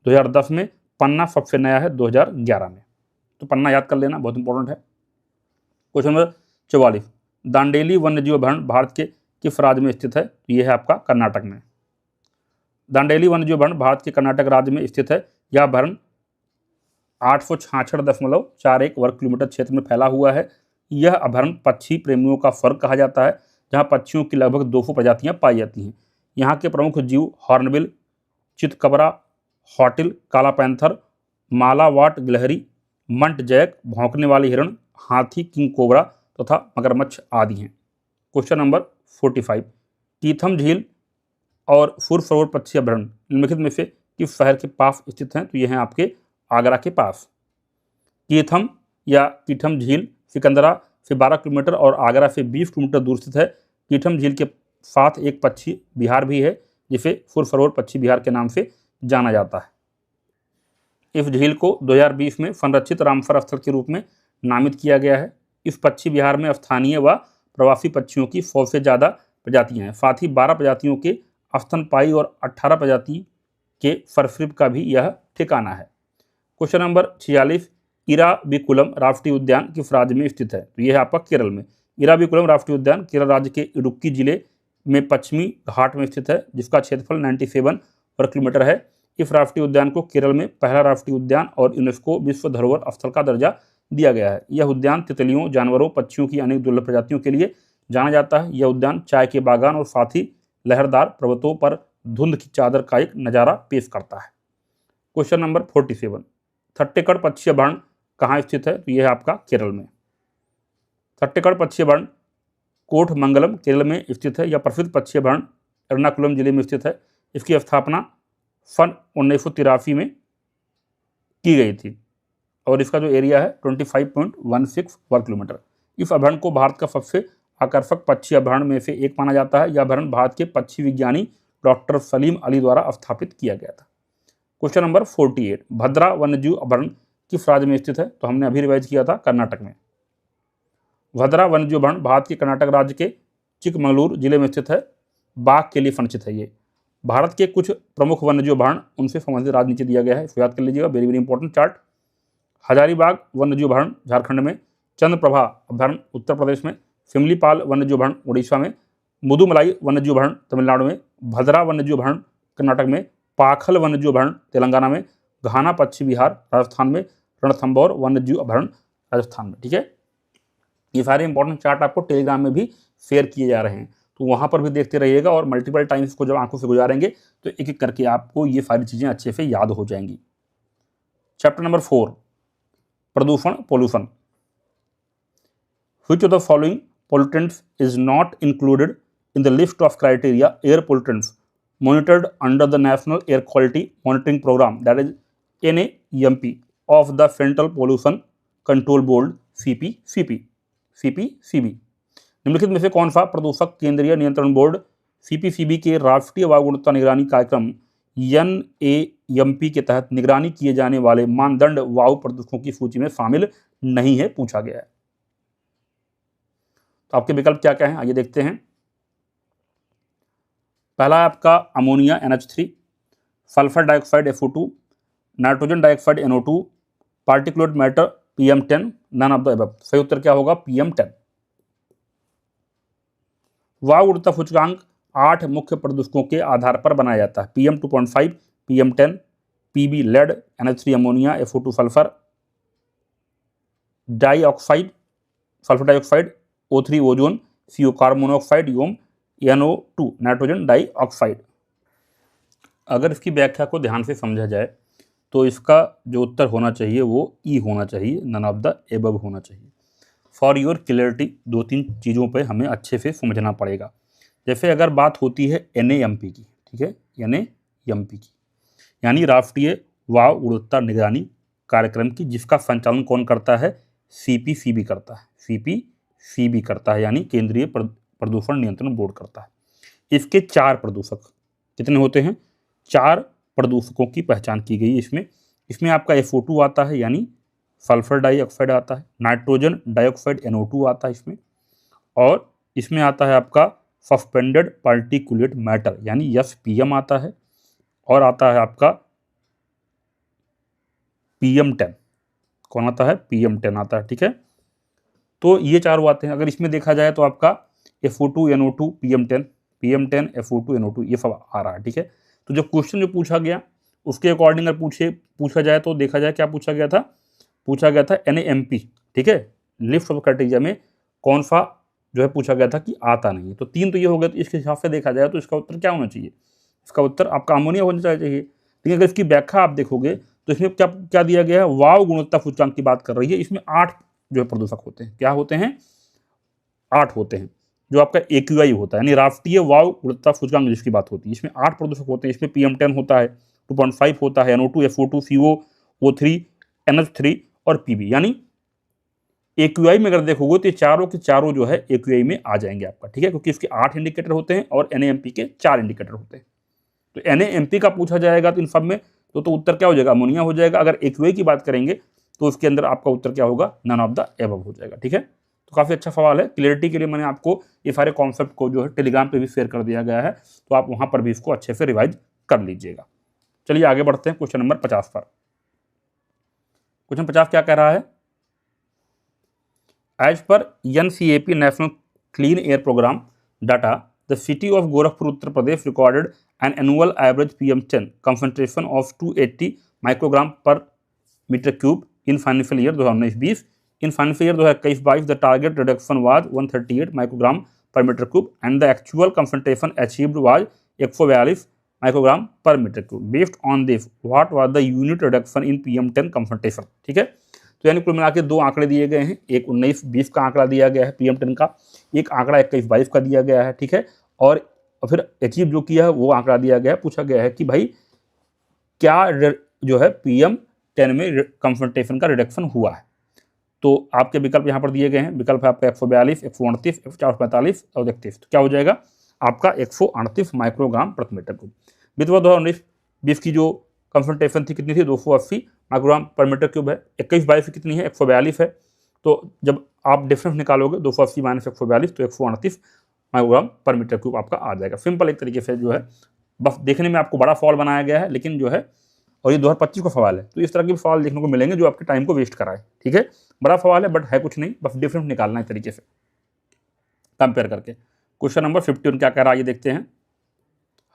2010 में, पन्ना सबसे नया है 2011 में। तो पन्ना याद कर लेना, बहुत इंपॉर्टेंट है। क्वेश्चन नंबर 44, दांडेली वन्यजीव अभयारण्य भारत के किस राज्य में स्थित है? ये है आपका कर्नाटक में। दांडेली वन्यजीव अभयारण्य भारत के कर्नाटक राज्य में स्थित है। यह अभयारण्य 866.41 वर्ग किलोमीटर क्षेत्र में फैला हुआ है। यह अभयारण्य पक्षी प्रेमियों का स्वर्ग कहा जाता है, जहां पक्षियों की लगभग 200 प्रजातियां पाई जाती हैं। यहाँ के प्रमुख जीव हॉर्नबिल, चितकबरा, हॉटिल, काला पैंथर, मालावाट गिलहरी, मंट जैक, भौंकने वाली हिरण, हाथी, किंग कोबरा तथा मगरमच्छ आदि हैं। क्वेश्चन नंबर 45, कीथम झील और फुर सरोवर पक्षी अभयारण्य निम्नलिखित में से किस शहर के पास स्थित हैं? तो ये हैं आपके आगरा के पास। कीथम या कीथम झील सिकंदरा से 12 किलोमीटर और आगरा से 20 किलोमीटर दूर स्थित है। कीथम झील के साथ एक पक्षी विहार भी है, जिसे फुर सरोवर पक्षी विहार के नाम से जाना जाता है। इस झील को 2020 में संरक्षित रामसर स्थल के रूप में नामित किया गया है। इस पक्षी विहार में स्थानीय व प्रवासी पक्षियों की 100 से ज़्यादा प्रजातियां हैं। साथ ही 12 प्रजातियों के स्तनपायी और 18 प्रजाति के सरीसृप का भी यह ठिकाना है। क्वेश्चन नंबर 46, इराविकुलम राष्ट्रीय उद्यान किस राज्य में स्थित है? तो यह है आपका केरल में। इराविकुलम राष्ट्रीय उद्यान केरल राज्य के इडुक्की जिले में पश्चिमी घाट में स्थित है, जिसका क्षेत्रफल 97 वर्ग किलोमीटर है। इस राष्ट्रीय उद्यान को केरल में पहला राष्ट्रीय उद्यान और यूनेस्को विश्व धरोहर स्थल का दर्जा दिया गया है। यह उद्यान तितलियों, जानवरों, पक्षियों की अनेक दुर्लभ प्रजातियों के लिए जाना जाता है। यह उद्यान चाय के बागान और साथ ही लहरदार पर्वतों पर धुंध की चादर का एक नज़ारा पेश करता है। क्वेश्चन नंबर 47, थट्टेकड़ पक्षी अभयारण्य कहाँ स्थित है? तो यह है आपका केरल में। थट्टेकड़ पक्षी अभयारण्य कोठमंगलम केरल में स्थित है। यह प्रसिद्ध पक्षी अभयारण्य एर्नाकुलम जिले में स्थित है। इसकी स्थापना सन 1983 में की गई थी और इसका जो एरिया है 25.16 वर्ग किलोमीटर। इस अभयारण्य को भारत का सबसे आकर्षक पक्षी अभयारण्य में से एक माना जाता है। यह अभयारण्य भारत के पक्षी विज्ञानी डॉक्टर सलीम अली द्वारा स्थापित किया गया था। क्वेश्चन नंबर 48, भद्रा वन्यजीव अभयारण्य किस राज्य में स्थित है? तो हमने अभी रिवाइज किया था, कर्नाटक में। भद्रा वन्यजीव अभयारण्य भारत के कर्नाटक राज्य के चिकमगलूर जिले में स्थित है। बाघ के लिए संरक्षित है ये। भारत के कुछ प्रमुख वन्यजीव अभयारण्य उनसे संबंधित राज्य नीचे दिया गया है, इसको याद कर लीजिएगा, very very important chart. Hazaribagh वन्यजीव अभयारण्य झारखंड में, चंद्रप्रभा अभयारण्य उत्तर प्रदेश में, सिमलीपाल वन्यजीव अभयारण्य उड़ीसा में, मुदुमलाई वन्यजीव अभयारण्य तमिलनाडु में, भद्रा वन्यजीव अभयारण्य कर्नाटक में, पाखल वन्यजीव अभयारण्य तेलंगाना में, घाना पक्षी विहार राजस्थान में, रणथंभौर वन्यजीव अभयारण्य राजस्थान में। ठीक है, ये सारे इंपॉर्टेंट चार्ट आपको टेलीग्राम में भी शेयर किए जा रहे हैं, तो वहाँ पर भी देखते रहिएगा और मल्टीपल टाइम्स को जब आंखों से गुजारेंगे तो एक एक करके आपको ये सारी चीज़ें अच्छे से याद हो जाएंगी। चैप्टर नंबर 4, प्रदूषण, pollution. Which of the following pollutants is not included in the list of criteria air pollutants monitored under the National Air Quality Monitoring Program, that is NAMP, of the Central Pollution Control Board CPCB? निम्नलिखित में से कौन सा प्रदूषक केंद्रीय नियंत्रण board CPCB के राष्ट्रीय वायु गुणवत्ता निगरानी कार्यक्रम NAMP के तहत निगरानी किए जाने वाले मानदंड वायु प्रदूषकों की सूची में शामिल नहीं है, पूछा गया है। तो आपके विकल्प क्या क्या हैं, आइए देखते हैं। पहला है आपका ammonia NH3, sulphur dioxide SO2, nitrogen dioxide NO2, particulate matter PM10, none of the above. सही उत्तर क्या होगा? PM10। वायु गुणवत्ता सूचकांक 8 मुख्य प्रदूषकों के आधार पर बनाया जाता है। PM 2.5, PM10, PB lead, NH3 ammonia, SO2 sulphur dioxide, sulphur dioxide, O3 ozone, CO carbon monoxide एवं NO2 नाइट्रोजन डाइऑक्साइड। अगर इसकी व्याख्या को ध्यान से समझा जाए तो इसका जो उत्तर होना चाहिए वो ई होना चाहिए, नन ऑफ द एबव होना चाहिए। फॉर योर क्लियरिटी 2-3 चीज़ों पे हमें अच्छे से समझना पड़ेगा। जैसे अगर बात होती है NAMP की, ठीक है, NAMP की यानी राष्ट्रीय वायु गुणवत्ता निगरानी कार्यक्रम की, जिसका संचालन कौन करता है? CPCB करता है। CPCB करता है यानी केंद्रीय प्रदूषण नियंत्रण बोर्ड करता है। इसके 4 प्रदूषक कितने होते हैं? 4 प्रदूषकों की पहचान की गई इसमें आपका SO2 आता है यानी सल्फर डाइऑक्साइड आता है, नाइट्रोजन डाइऑक्साइड NO2 आता है इसमें, और इसमें आता है आपका सस्पेंडेड पार्टिकुलेट मैटर यानी SPM आता है, और आता है आपका PM10। कौन आता है? PM10 आता है, ठीक है। तो ये चारों आते हैं। अगर इसमें देखा जाए तो आपका FO2 NO2 PM10 FO2 NO2 ये सब आ रहा है, ठीक है। तो जो क्वेश्चन जो पूछा गया उसके अकॉर्डिंग अगर पूछा जाए तो देखा जाए क्या पूछा गया था? पूछा गया था NAMP, ठीक है। लिस्ट ऑफ क्राइटेरिया में कौन सा जो है पूछा गया था कि आता नहीं है। तो 3 तो ये हो गया। तो इसके हिसाब से देखा जाए तो इसका उत्तर क्या होना चाहिए? इसका उत्तर आपका अमोनिया होना चाहिए। लेकिन अगर इसकी व्याख्या आप देखोगे तो इसमें क्या क्या दिया गया है? वायु गुणवत्ता सूचकांक की बात कर रही है। इसमें 8 जो है प्रदूषक होते हैं। क्या होते हैं? 8 होते हैं। जो आपका AQI होता है यानी राष्ट्रीय वायु गुणवत्ता सूचकांक जिसकी बात होती है, इसमें 8 प्रदूषक होते हैं। इसमें PM10 होता है, 2.5 होता है, NO2 FO2 CO O3 NH3 और PB। यानी AQI में अगर देखोगे तो ये चारों के चारों जो है AQI में आ जाएंगे आपका, ठीक है, क्योंकि इसके 8 इंडिकेटर होते हैं और NAMP के 4 इंडिकेटर होते हैं। तो NAMP का पूछा जाएगा तो इन सब में तो उत्तर क्या हो जाएगा? अमोनिया हो जाएगा। अगर AQI की बात करेंगे तो उसके अंदर आपका उत्तर क्या होगा? नन ऑफ द एबव हो जाएगा, ठीक है। तो काफ़ी अच्छा सवाल है। क्लियरिटी के लिए मैंने आपको ये सारे कॉन्सेप्ट को जो है टेलीग्राम पे भी शेयर कर दिया गया है, तो आप वहाँ पर भी इसको अच्छे से रिवाइज कर लीजिएगा। चलिए आगे बढ़ते हैं क्वेश्चन नंबर 50 पर। क्वेश्चन 50 क्या कह रहा है? As per NCAP national clean air programme data, the city of Gorakhpur Uttar Pradesh recorded an annual average PM10 concentration of 280 microgram per metre cube in financial year 2019-20। In financial year 2021-22 the target reduction was 138 microgram per metre cube and the actual concentration achieved was 142 microgram per metre cube. Based on this what was the unit reduction in PM10 concentration, ठीक है। तो यानी कुल मिला के 2 आंकड़े दिए गए हैं। एक 19-20 का आंकड़ा दिया गया है PM10 का, एक आंकड़ा 21-22 का दिया गया है, ठीक है। और फिर अचीव जो किया है वो आंकड़ा दिया गया है। पूछा गया है कि भाई क्या जो है PM10 में कंसंट्रेशन का रिडक्शन हुआ है। तो आपके विकल्प यहाँ पर दिए गए हैं। विकल्प है आपका 142, 129, 445 और 31। तो क्या हो जाएगा आपका? 138 माइक्रोग्राम प्रति मीटर क्यूब। विधवा 2019-20 की जो कंसंट्रेशन थी कितनी थी? 280 माइक्रोग्राम पर मीटर क्यूब है। 21-22 की कितनी है? 142 है। तो जब आप डिफरेंस निकालोगे 280 माइनस 142 तो 138 माइक्रोग्राम पर मीटर क्यूब आपका आ जाएगा। सिंपल एक तरीके से जो है, बस देखने में आपको बड़ा सवाल बनाया गया है, लेकिन जो है और ये 2025 का सवाल है, तो इस तरह के सवाल देखने को मिलेंगे जो आपके टाइम को वेस्ट कराए, ठीक है। बड़ा सवाल है बट है कुछ नहीं, बस डिफरेंस निकालना है तरीके से कंपेयर करके। क्वेश्चन नंबर 51 क्या कह रहा है ये देखते हैं।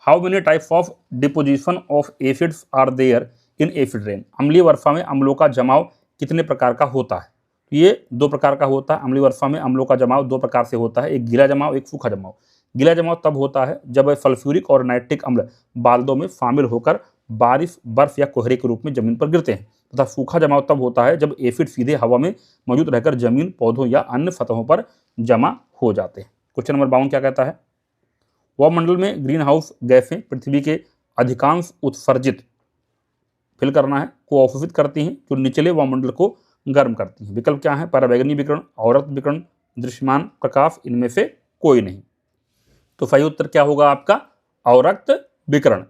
How many types of deposition of acids are there in acid rain? अम्लीय वर्षा में अम्लों का जमाव कितने प्रकार का होता है? तो ये 2 प्रकार का होता है। अम्लीय वर्षा में अम्लों का जमाव 2 प्रकार से होता है, एक गीला जमाव, एक सूखा जमाव। गीला जमाव तब होता है जब सल्फ्यूरिक और नाइट्रिक अम्ल बाल्दों में शामिल होकर बारिश, बर्फ या कोहरे के रूप में जमीन पर गिरते हैं, तथा सूखा जमाव तब होता है जब एसिड सीधे हवा में मौजूद रहकर जमीन, पौधों या अन्य सतहों पर जमा हो जाते हैं। क्वेश्चन नंबर 52 क्या कहता है? वायुमंडल में ग्रीन हाउस गैसें पृथ्वी के अधिकांश उत्सर्जित फिल करना है को अवशोषित करती हैं जो निचले वायुमंडल को गर्म करती हैं। विकल्प क्या है? पराबैंगनी विकिरण, अवरक्त विकिरण, दृश्यमान प्रकाश, इनमें से कोई नहीं। तो सही उत्तर क्या होगा आपका? अवरक्त विकिरण।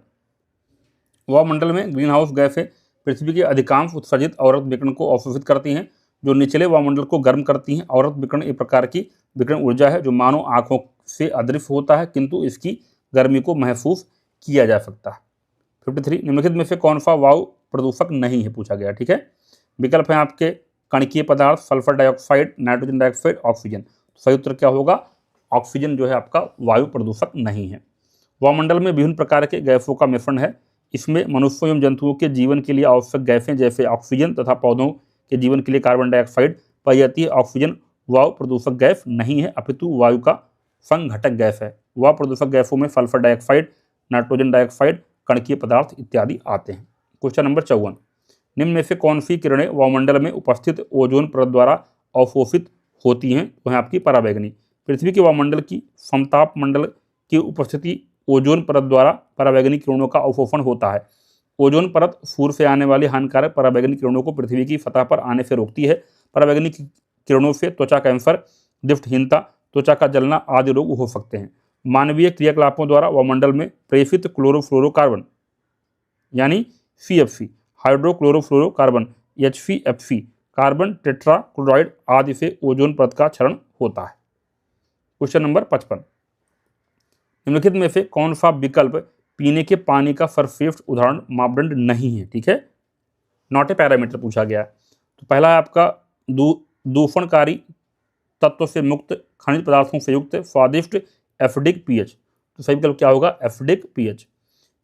वायुमंडल में ग्रीन हाउस गैसें पृथ्वी के अधिकांश उत्सर्जित अवरक्त विकिरण को अवशोषित करती हैं जो निचले वायुमंडल को गर्म करती हैं। अवरक्त विकिरण एक प्रकार की विकिरण ऊर्जा है जो मानव आंखों से अदृश्य होता है, किंतु इसकी गर्मी को महसूस किया जा सकता है। 53 निम्नलिखित में से कौन सा वायु प्रदूषक नहीं है पूछा गया, ठीक है। विकल्प है आपके कणकीय पदार्थ, sulphur dioxide, nitrogen dioxide, oxygen. सही उत्तर क्या होगा? ऑक्सीजन जो है आपका वायु प्रदूषक नहीं है। वायुमंडल में विभिन्न प्रकार के गैसों का मिश्रण है। इसमें मनुष्यों एवं जंतुओं के जीवन के लिए आवश्यक गैसें जैसे ऑक्सीजन तथा पौधों के जीवन के लिए कार्बन डाइऑक्साइड पाई जाती है। ऑक्सीजन वायु प्रदूषक गैस नहीं है, अपितु वायु का संघटक गैस है। वायु प्रदूषक गैसों में सल्फर डाइऑक्साइड, नाइट्रोजन डाइऑक्साइड, कणकीय पदार्थ इत्यादि आते हैं। क्वेश्चन नंबर 54 निम्न में से कौन सी किरणें वायुमंडल में उपस्थित ओजोन परत द्वारा अवशोषित होती हैं? वह आपकी पराबैंगनी। पृथ्वी के वायुमंडल की समताप मंडल की उपस्थिति ओजोन परत द्वारा पराबैंगनी किरणों का अवशोषण होता है। ओजोन परत सूर्य से आने वाली हानिकारक पराबैंगनी किरणों को पृथ्वी की सतह पर आने से रोकती है। पराबैंगनी किरणों से त्वचा कैंसर, दृष्टिहीनता, त्वचा का जलना आदि रोग हो सकते हैं। मानवीय क्रियाकलापों द्वारा वायुमंडल में प्रेषित क्लोरोफ्लोरोकार्बन यानी CFC, hydrochlorofluorocarbon HCFC, carbon tetrachloride आदि से ओजोन परत का क्षरण होता है। क्वेश्चन नंबर 55 निम्नलिखित में से कौन सा विकल्प पीने के पानी का सर्वश्रेष्ठ उदाहरण मापदंड नहीं है? ठीक है, नॉट ए पैरामीटर पूछा गया है। तो पहला है आपका दूषणकारी तत्व से मुक्त, खनिज पदार्थों से युक्त, स्वादिष्ट, एसिडिक पीएच। तो सही विकल्प क्या होगा? Acidic pH.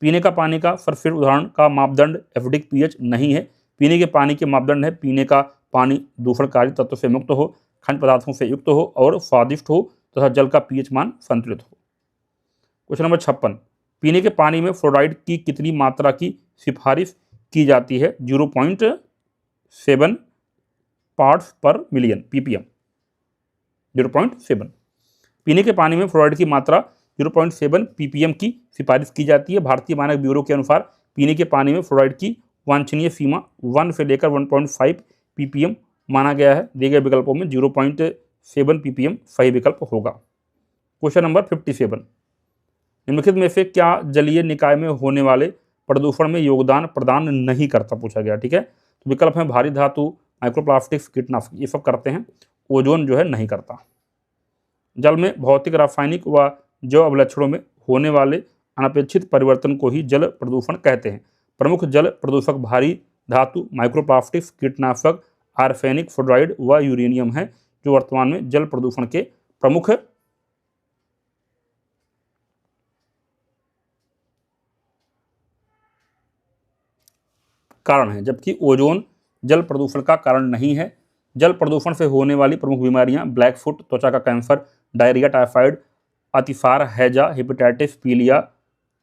पीने का पानी का सर्वश्रेष्ठ उदाहरण का मापदंड एसिडिक पीएच नहीं है। पीने के पानी के मापदंड है पीने का पानी दूषणकारी तत्व से मुक्त हो, खनिज पदार्थों से युक्त हो और स्वादिष्ट हो तथा जल का पीएच मान संतुलित हो। क्वेश्चन नंबर 56, पीने के पानी में फ्लोराइड की कितनी मात्रा की सिफारिश की जाती है? 0.7 पार्ट्स पर मिलियन ppm। 0.7। पीने के पानी में फ्लोराइड की मात्रा 0.7 ppm की सिफारिश की जाती है। भारतीय मानक ब्यूरो के अनुसार पीने के पानी में फ्लोराइड की वांछनीय सीमा 1 से लेकर 1.5 ppm माना गया है। दिए गए विकल्पों में 0.7 ppm सही विकल्प होगा। क्वेश्चन नंबर 57, निम्नलिखित में से क्या जलीय निकाय में होने वाले प्रदूषण में योगदान प्रदान नहीं करता? पूछा गया। ठीक है, तो विकल्प है भारी धातु, माइक्रोप्लास्टिक्स, कीटनाशक, ये सब करते हैं, ओजोन जो है नहीं करता। जल में भौतिक, रासायनिक व जैव अवलक्षणों में होने वाले अनपेक्षित परिवर्तन को ही जल प्रदूषण कहते हैं। प्रमुख जल प्रदूषक भारी धातु, माइक्रोप्लास्टिक्स, कीटनाशक, आर्सेनिक, फ्लोराइड व यूरेनियम है, जो वर्तमान में जल प्रदूषण के प्रमुख कारण है, जबकि ओजोन जल प्रदूषण का कारण नहीं है। जल प्रदूषण से होने वाली प्रमुख बीमारियां ब्लैक फुट, त्वचा का कैंसर, डायरिया, टाइफाइड, अतिसार, हैजा, हेपेटाइटिस, पीलिया,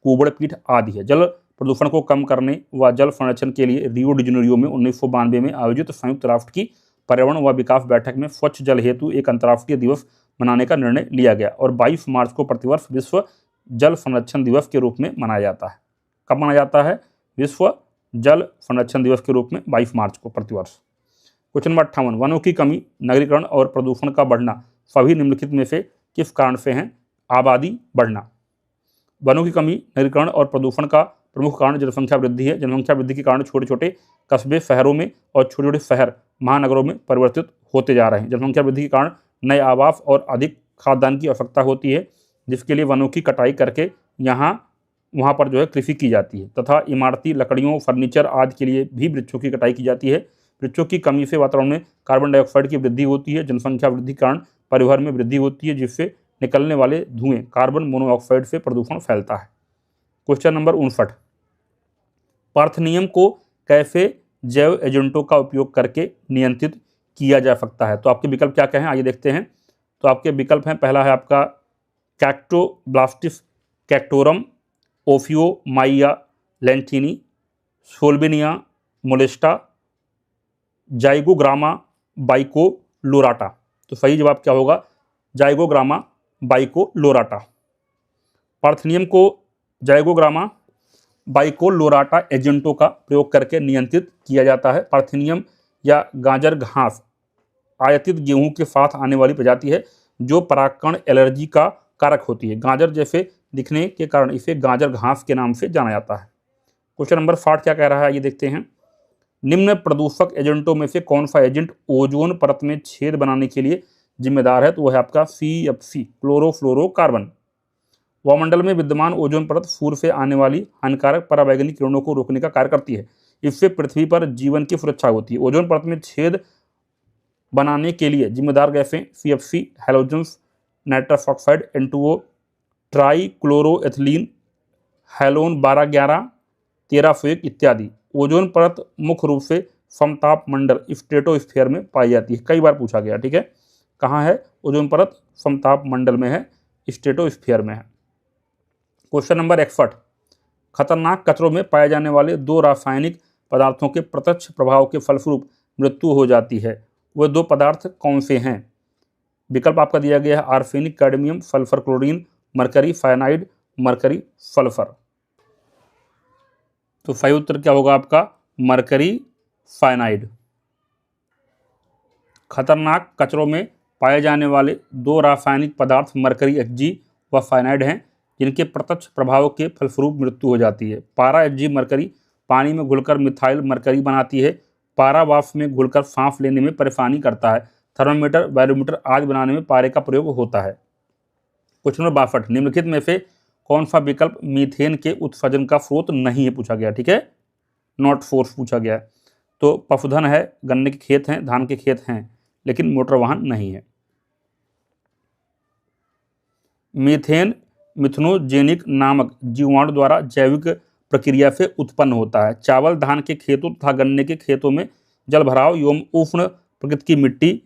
कुबड़ पीठ आदि है। जल प्रदूषण को कम करने व जल संरक्षण के लिए रियो डी जेनेरियो में 1992 में आयोजित संयुक्त राष्ट्र की पर्यावरण व विकास बैठक में स्वच्छ जल हेतु एक अंतर्राष्ट्रीय दिवस मनाने का निर्णय लिया गया और 22 मार्च को प्रतिवर्ष विश्व जल संरक्षण दिवस के रूप में मनाया जाता है। कब मनाया जाता है? विश्व जल संरक्षण दिवस के रूप में 22 मार्च को प्रतिवर्ष। क्वेश्चन नंबर 58, वनों की कमी, नगरीकरण और प्रदूषण का बढ़ना सभी निम्नलिखित में से किस कारण से हैं? आबादी बढ़ना। वनों की कमी, नगरीकरण और प्रदूषण का प्रमुख कारण जनसंख्या वृद्धि है। जनसंख्या वृद्धि के कारण छोटे छोटे कस्बे शहरों में और छोटे छोटे शहर महानगरों में परिवर्तित होते जा रहे हैं। जनसंख्या वृद्धि के कारण नए आवास और अधिक खाद्यान्न की आवश्यकता होती है, जिसके लिए वनों की कटाई करके वहाँ पर जो है कृषि की जाती है तथा इमारती लकड़ियों, फर्नीचर आदि के लिए भी वृक्षों की कटाई की जाती है। वृक्षों की कमी से वातावरण में कार्बन डाइऑक्साइड की वृद्धि होती है। जनसंख्या वृद्धि के कारण परिवहन में वृद्धि होती है, जिससे निकलने वाले धुएं कार्बन मोनोऑक्साइड से प्रदूषण फैलता है। क्वेश्चन नंबर 59, पर्थ नियम को कैसे जैव एजेंटों का उपयोग करके नियंत्रित किया जा सकता है? तो आपके विकल्प क्या क्या हैं, आइए देखते हैं। तो आपके विकल्प हैं, पहला है आपका कैक्टोब्लास्टिस कैक्टोरम, ओफियोमाइया लेंटिनी, सोल्बिनिया मोलेस्टा, जाइगोग्रामा बाइकोलोराटा। तो सही जवाब क्या होगा? जाइगोग्रामा बाइकोलोराटा। पार्थेनियम को जाइगोग्रामा बाइकोलोराटा एजेंटों का प्रयोग करके नियंत्रित किया जाता है। पार्थेनियम या गाजर घास आयातित गेहूं के साथ आने वाली प्रजाति है, जो परागकण एलर्जी का कारक होती है। गाजर जैसे दिखने के कारण इसे गाजर घास के नाम से जाना जाता है। क्वेश्चन नंबर 60 क्या कह रहा है, ये देखते हैं। निम्न प्रदूषक एजेंटों में से कौन सा एजेंट ओजोन परत में छेद बनाने के लिए जिम्मेदार है? तो वह है आपका CFC, क्लोरोफ्लोरोकार्बन। वायुमंडल में विद्यमान ओजोन परत सूर्य से आने वाली हानिकारक पराबैंगनी किरणों को रोकने का कार्य करती है। इससे पृथ्वी पर जीवन की सुरक्षा होती है। ओजोन परत में छेद बनाने के लिए जिम्मेदार गैसें CFC, halogens, nitrous oxide, N2O, trichloroethylene, halon 1211, 1301 इत्यादि। ओजोन परत मुख्य रूप से समताप मंडल स्ट्रेटोस्फीयर में पाई जाती है। कई बार पूछा गया, ठीक है। कहाँ है ओजोन परत? समताप मंडल में है, स्ट्रेटोस्फीयर में है। क्वेश्चन नंबर 61, खतरनाक कचरों में पाए जाने वाले 2 रासायनिक पदार्थों के प्रत्यक्ष प्रभाव के फलस्वरूप मृत्यु हो जाती है, वह 2 पदार्थ कौन से हैं? विकल्प आपका दिया गया है, arsenic, cadmium, sulphur chlorine, mercury cyanide, mercury sulphur. तो सही उत्तर क्या होगा आपका? Mercury cyanide. खतरनाक कचरों में पाए जाने वाले 2 रासायनिक पदार्थ मरकरी Hg व साइनाइड हैं, जिनके प्रत्यक्ष प्रभाव के फलस्वरूप मृत्यु हो जाती है। पारा Hg मरकरी पानी में घुलकर मिथाइल मरकरी बनाती है। पारा वाष्प में घुलकर सांस लेने में परेशानी करता है। थर्मामीटर, बैरोमीटर आदि बनाने में पारे का प्रयोग होता है। क्वेश्चन नंबर 62, निम्नलिखित में से कौन सा विकल्प मीथेन के उत्सर्जन का स्रोत नहीं है पूछा गया, ठीक है, नॉट सोर्स पूछा गया है। तो पशुधन है, गन्ने के खेत हैं, धान के खेत हैं, लेकिन मोटर वाहन नहीं है। मीथेन मिथनोजेनिक नामक जीवाणु द्वारा जैविक प्रक्रिया से उत्पन्न होता है। चावल धान के खेतों तथा गन्ने के खेतों में जलभराव एवं उष्ण प्रकृति की मिट्टी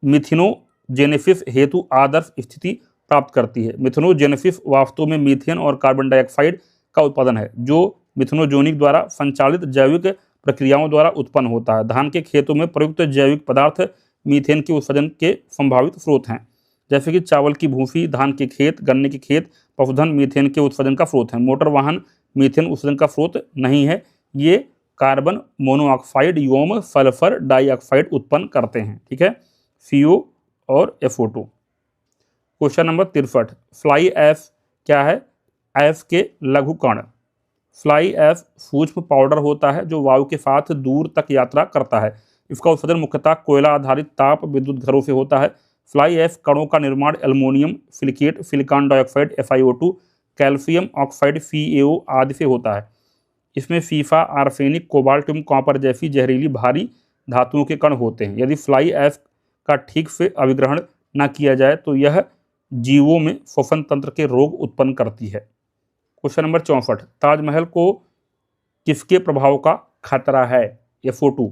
मिथेनोजेनेसिस हेतु आदर्श स्थिति प्राप्त करती है। मिथेनोजेनेसिस वास्तव में मीथेन और कार्बन डाइऑक्साइड का उत्पादन है, जो मिथेनोजेनिक द्वारा संचालित जैविक प्रक्रियाओं द्वारा उत्पन्न होता है। धान के खेतों में प्रयुक्त जैविक पदार्थ मीथेन के उत्सर्जन के संभावित स्रोत हैं, जैसे कि चावल की भूसी, धान के खेत, गन्ने के खेत। पशुधन मीथेन के उत्सर्जन का स्रोत है। मोटर वाहन मीथेन उत्सर्जन का स्रोत नहीं है, ये कार्बन मोनोऑक्साइड एवं सल्फर डाइऑक्साइड उत्पन्न करते हैं, ठीक है, CO और FO2। Question number 63, fly ash क्या है? ऐश के लघु कण। फ्लाई ऐश सूक्ष्म पाउडर होता है जो वायु के साथ दूर तक यात्रा करता है। इसका उत्सर्जन मुख्यतः कोयला आधारित ताप विद्युत घरों से होता है। फ्लाई ऐश कणों का निर्माण aluminium silicate, silicon dioxide SiO2, calcium oxide CaO आदि से होता है। इसमें फीफा, आर्सेनिक, कोबाल्ट एवं कॉपर जैसी जहरीली भारी धातुओं के कण होते हैं। यदि फ्लाई ऐश का ठीक से अभिग्रहण न किया जाए तो यह जीवों में श्वसन तंत्र के रोग उत्पन्न करती है। क्वेश्चन नंबर 64, ताजमहल को किसके प्रभाव का खतरा है? FO2।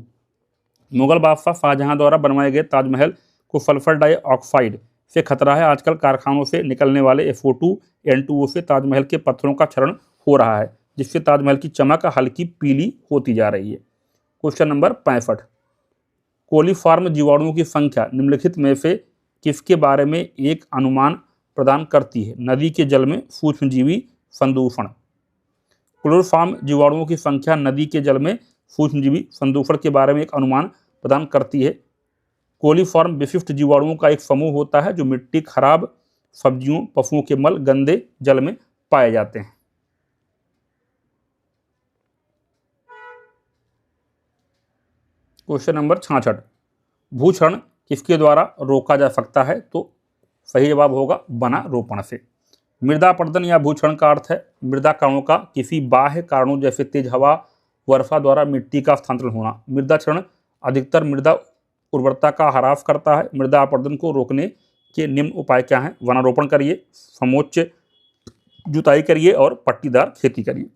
मुगल बादशाह शाहजहां द्वारा बनवाए गए ताजमहल को सल्फर डाइऑक्साइड से खतरा है। आजकल कारखानों से निकलने वाले FO2, N2O से ताजमहल के पत्थरों का क्षरण हो रहा है, जिससे ताजमहल की चमक हल्की पीली होती जा रही है। क्वेश्चन नंबर 65, कोलीफॉर्म जीवाणुओं की संख्या निम्नलिखित में से किसके बारे में एक अनुमान प्रदान करती है? नदी के जल में सूक्ष्मजीवी संदूषण। क्लोरोफॉर्म जीवाणुओं की संख्या नदी के जल में सूक्ष्मजीवी संदूषण के बारे में एक अनुमान प्रदान करती है। कोलीफॉर्म विशिष्ट जीवाणुओं का एक समूह होता है जो मिट्टी, खराब सब्जियों, पशुओं के मल, गंदे जल में पाए जाते हैं। क्वेश्चन नंबर 66, भूक्षरण किसके द्वारा रोका जा सकता है? तो सही जवाब होगा वनारोपण से। मृदा अपरदन या भूक्षरण का अर्थ है मृदा कणों का किसी बाह्य कारणों जैसे तेज हवा, वर्षा द्वारा मिट्टी का स्थानांतरण होना। मृदा क्षरण अधिकतर मृदा उर्वरता का ह्रास करता है। मृदा अपरदन को रोकने के निम्न उपाय क्या हैं? वनारोपण करिए, समोच्च जुताई करिए और पट्टीदार खेती करिए।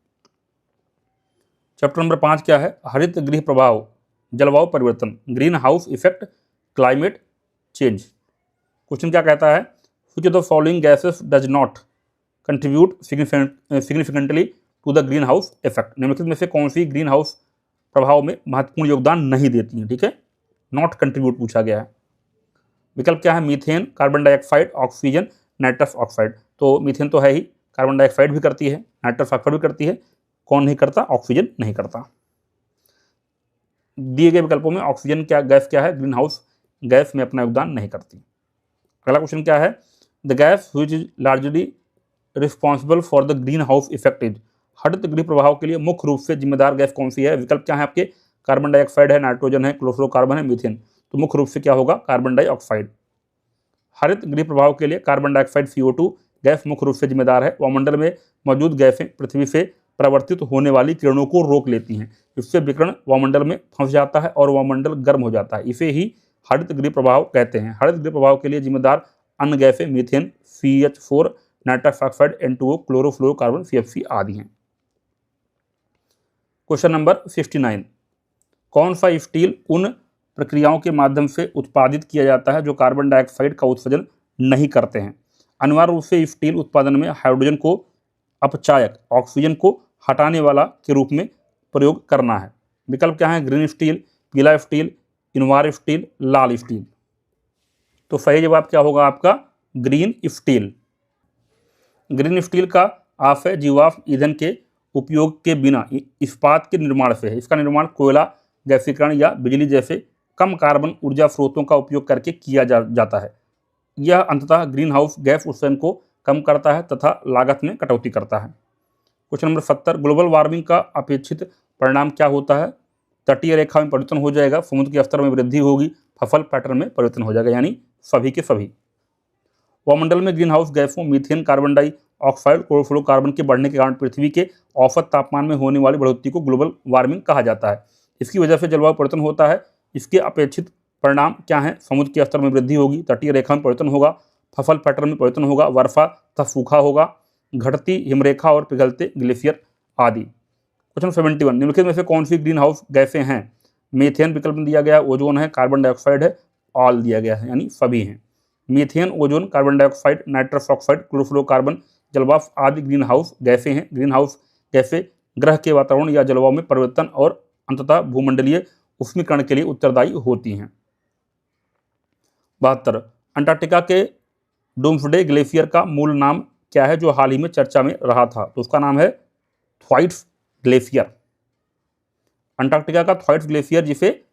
चैप्टर नंबर 5 क्या है? हरित गृह प्रभाव, जलवायु परिवर्तन, green house effect, climate change. Question क्या कहता है? Which of the following gases does not contribute significantly to the green house effect. निम्नलिखित में से कौन सी ग्रीन हाउस प्रभाव में महत्वपूर्ण योगदान नहीं देती है? ठीक है, नॉट कंट्रीब्यूट पूछा गया है। विकल्प क्या है? Methane, carbon dioxide, oxygen, nitrous oxide. तो मीथेन तो है ही, कार्बन डाइऑक्साइड भी करती है, नाइट्रस ऑक्साइड भी करती है, कौन नहीं करता? ऑक्सीजन नहीं करता। दिए गए विकल्पों में ऑक्सीजन क्या गैस क्या है? ग्रीन हाउस गैस में अपना योगदान नहीं करती। अगला क्वेश्चन क्या है? The gas which is largely responsible for the green house effect is. हरित गृह प्रभाव के लिए मुख्य रूप से जिम्मेदार गैस कौन सी है? विकल्प क्या है आपके? कार्बन डाइऑक्साइड है, नाइट्रोजन है, क्लोरोफ्लोरोकार्बन है, मीथेन। तो मुख्य रूप से क्या होगा? Carbon dioxide. हरित गृह प्रभाव के लिए कार्बन डाइऑक्साइड CO2 गैस मुख्य रूप से जिम्मेदार है। वायुमंडल में मौजूद गैसें पृथ्वी से प्रवर्तित होने वाली किरणों को रोक लेती हैं। इससे विकिरण वायुमंडल में फंस जाता है और वायुमंडल गर्म हो जाता है। इसे ही हरित गृह प्रभाव कहते हैं। हरित गृह प्रभाव के लिए जिम्मेदार अन्य गैसें methane, CH4, nitrous oxide, N2O, chlorofluorocarbon, CFC आदि हैं। क्वेश्चन नंबर 69, कौन सा स्टील उन प्रक्रियाओं के माध्यम से उत्पादित किया जाता है जो कार्बन डाइऑक्साइड का उत्सर्जन नहीं करते हैं? अनिवार्य रूप से स्टील उत्पादन में हाइड्रोजन को अपचायक, ऑक्सीजन को हटाने वाला के रूप में प्रयोग करना है। विकल्प क्या है? ग्रीन स्टील, पीला स्टील, इनवार स्टील, लाल स्टील। तो सही जवाब क्या होगा आपका? Green steel. ग्रीन स्टील का आशय जीवाश्म ईंधन के उपयोग के बिना इस्पात के निर्माण से है। इसका निर्माण कोयला गैसीकरण या बिजली जैसे कम कार्बन ऊर्जा स्रोतों का उपयोग करके किया जाता है। यह अंततः ग्रीन हाउस गैस उत्सर्जन को कम करता है तथा लागत में कटौती करता है। क्वेश्चन नंबर 70, ग्लोबल वार्मिंग का अपेक्षित परिणाम क्या होता है? तटीय रेखा में परिवर्तन हो जाएगा, समुद्र के स्तर में वृद्धि होगी, फसल पैटर्न में परिवर्तन हो जाएगा, यानी सभी के सभी। वायुमंडल में ग्रीन हाउस गैसों methane, carbon dioxide oxide chlorofluorocarbon के बढ़ने के कारण पृथ्वी के औसत तापमान में होने वाली बढ़ोतरी को ग्लोबल वार्मिंग कहा जाता है। इसकी वजह से जलवायु परिवर्तन होता है। इसके अपेक्षित परिणाम क्या हैं? समुद्र के स्तर में वृद्धि होगी, तटीय रेखा में परिवर्तन होगा, फसल पैटर्न में परिवर्तन होगा, वर्षा तथा सूखा होगा, घटती हिमरेखा और पिघलते ग्लेशियर आदि। क्वेश्चन 71, निम्नलिखित में से कौन सी ग्रीन हाउस गैसें हैं? मीथेन विकल्प में दिया गया है, ओजोन है, कार्बन डाइऑक्साइड है, ऑल दिया गया है, यानी सभी हैं। Methane, ozone, carbon dioxide, nitrous oxide, chlorofluorocarbon, जलवाष्प आदि ग्रीन हाउस गैसें हैं। ग्रीन हाउस गैसें ग्रह के वातावरण या जलवायु में परिवर्तन और अंततः भूमंडलीय उष्मीकरण के लिए उत्तरदायी होती हैं। 72, अंटार्कटिका के डूम्सडे ग्लेशियर का मूल नाम क्या है जो हाल ही में चर्चा में रहा था? तो उसका नाम है थ्वाइट्स ग्लेशियर। अंटार्कटिका का थ्वाइट्स ग्लेशियर, जिसे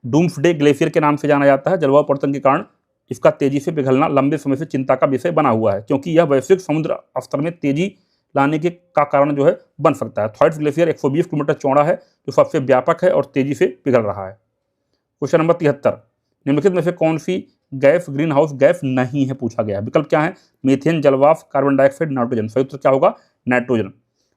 डूम्सडे ग्लेशियर के नाम से जाना जाता है, जलवायु परिवर्तन के कारण इसका तेजी से पिघलना लंबे समय से चिंता का विषय बना हुआ है, क्योंकि यह वैश्विक समुद्र स्तर में तेजी लाने के का कारण जो है बन सकता है। थ्वाइट्स ग्लेशियर 120 किलोमीटर चौड़ा है, जो सबसे व्यापक है और तेजी से पिघल रहा है। क्वेश्चन नंबर 73, निम्नलिखित में से कौन सी गैस ग्रीन हाउस गैस नहीं है? पूछा गया है। विकल्प क्या है? मीथेन, जलवाष्प, कार्बन डाइऑक्साइड, नाइट्रोजन। सही उत्तर क्या होगा? Nitrogen.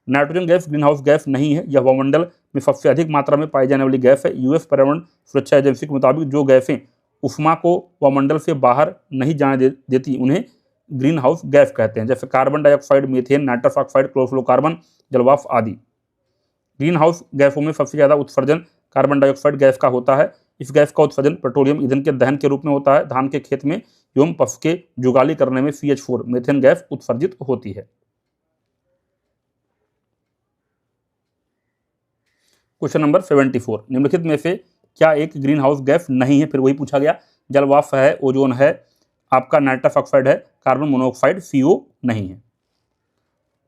Nitrogen gas green house gas नहीं है। यह वायुमंडल में सबसे अधिक मात्रा में पाई जाने वाली गैस है। यूएस पर्यावरण सुरक्षा एजेंसी के मुताबिक जो गैसें उष्मा को वायुमंडल से बाहर नहीं जाने देती उन्हें ग्रीन हाउस गैस कहते हैं, जैसे carbon dioxide, methane, nitrous oxide, chlorofluorocarbon, जलवाष्प आदि। ग्रीन हाउस गैसों में सबसे ज़्यादा उत्सर्जन कार्बन डाइऑक्साइड गैस का होता है। इस गैस का उत्सर्जन पेट्रोलियम ईंधन के दहन के रूप में होता है। धान के खेत में एवं पशु के जुगाली करने में CH4 मीथेन गैस उत्सर्जित होती है। क्वेश्चन नंबर 74, निम्नलिखित में से क्या एक ग्रीन हाउस गैस नहीं है? फिर वही पूछा गया। जलवाष्प है, ओजोन है, आपका नाइट्रस ऑक्साइड है, कार्बन मोनोऑक्साइड CO नहीं है।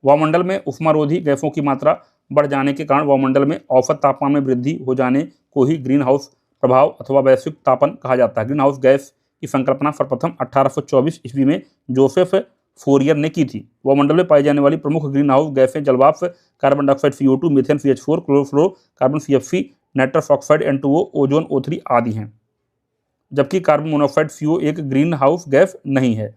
वायुमंडल में उष्मारोधी गैसों की मात्रा बढ़ जाने के कारण वायुमंडल में औसत तापमान में वृद्धि हो जाने को ही ग्रीन हाउस प्रभाव अथवा वैश्विक तापन कहा जाता है। ग्रीन हाउस गैस की संकल्पना सर्वप्रथम 1824 ईस्वी में जोसेफ फोरियर ने की थी। वायुमंडल में पाई जाने वाली प्रमुख ग्रीन हाउस गैसें जलवाष्प, carbon dioxide CO2, methane CH4, chlorofluorocarbon CFC, nitrous oxide N2O, ozone O3 आदि हैं। जबकि कार्बन मोनोऑक्साइड CO एक ग्रीन हाउस गैस नहीं है।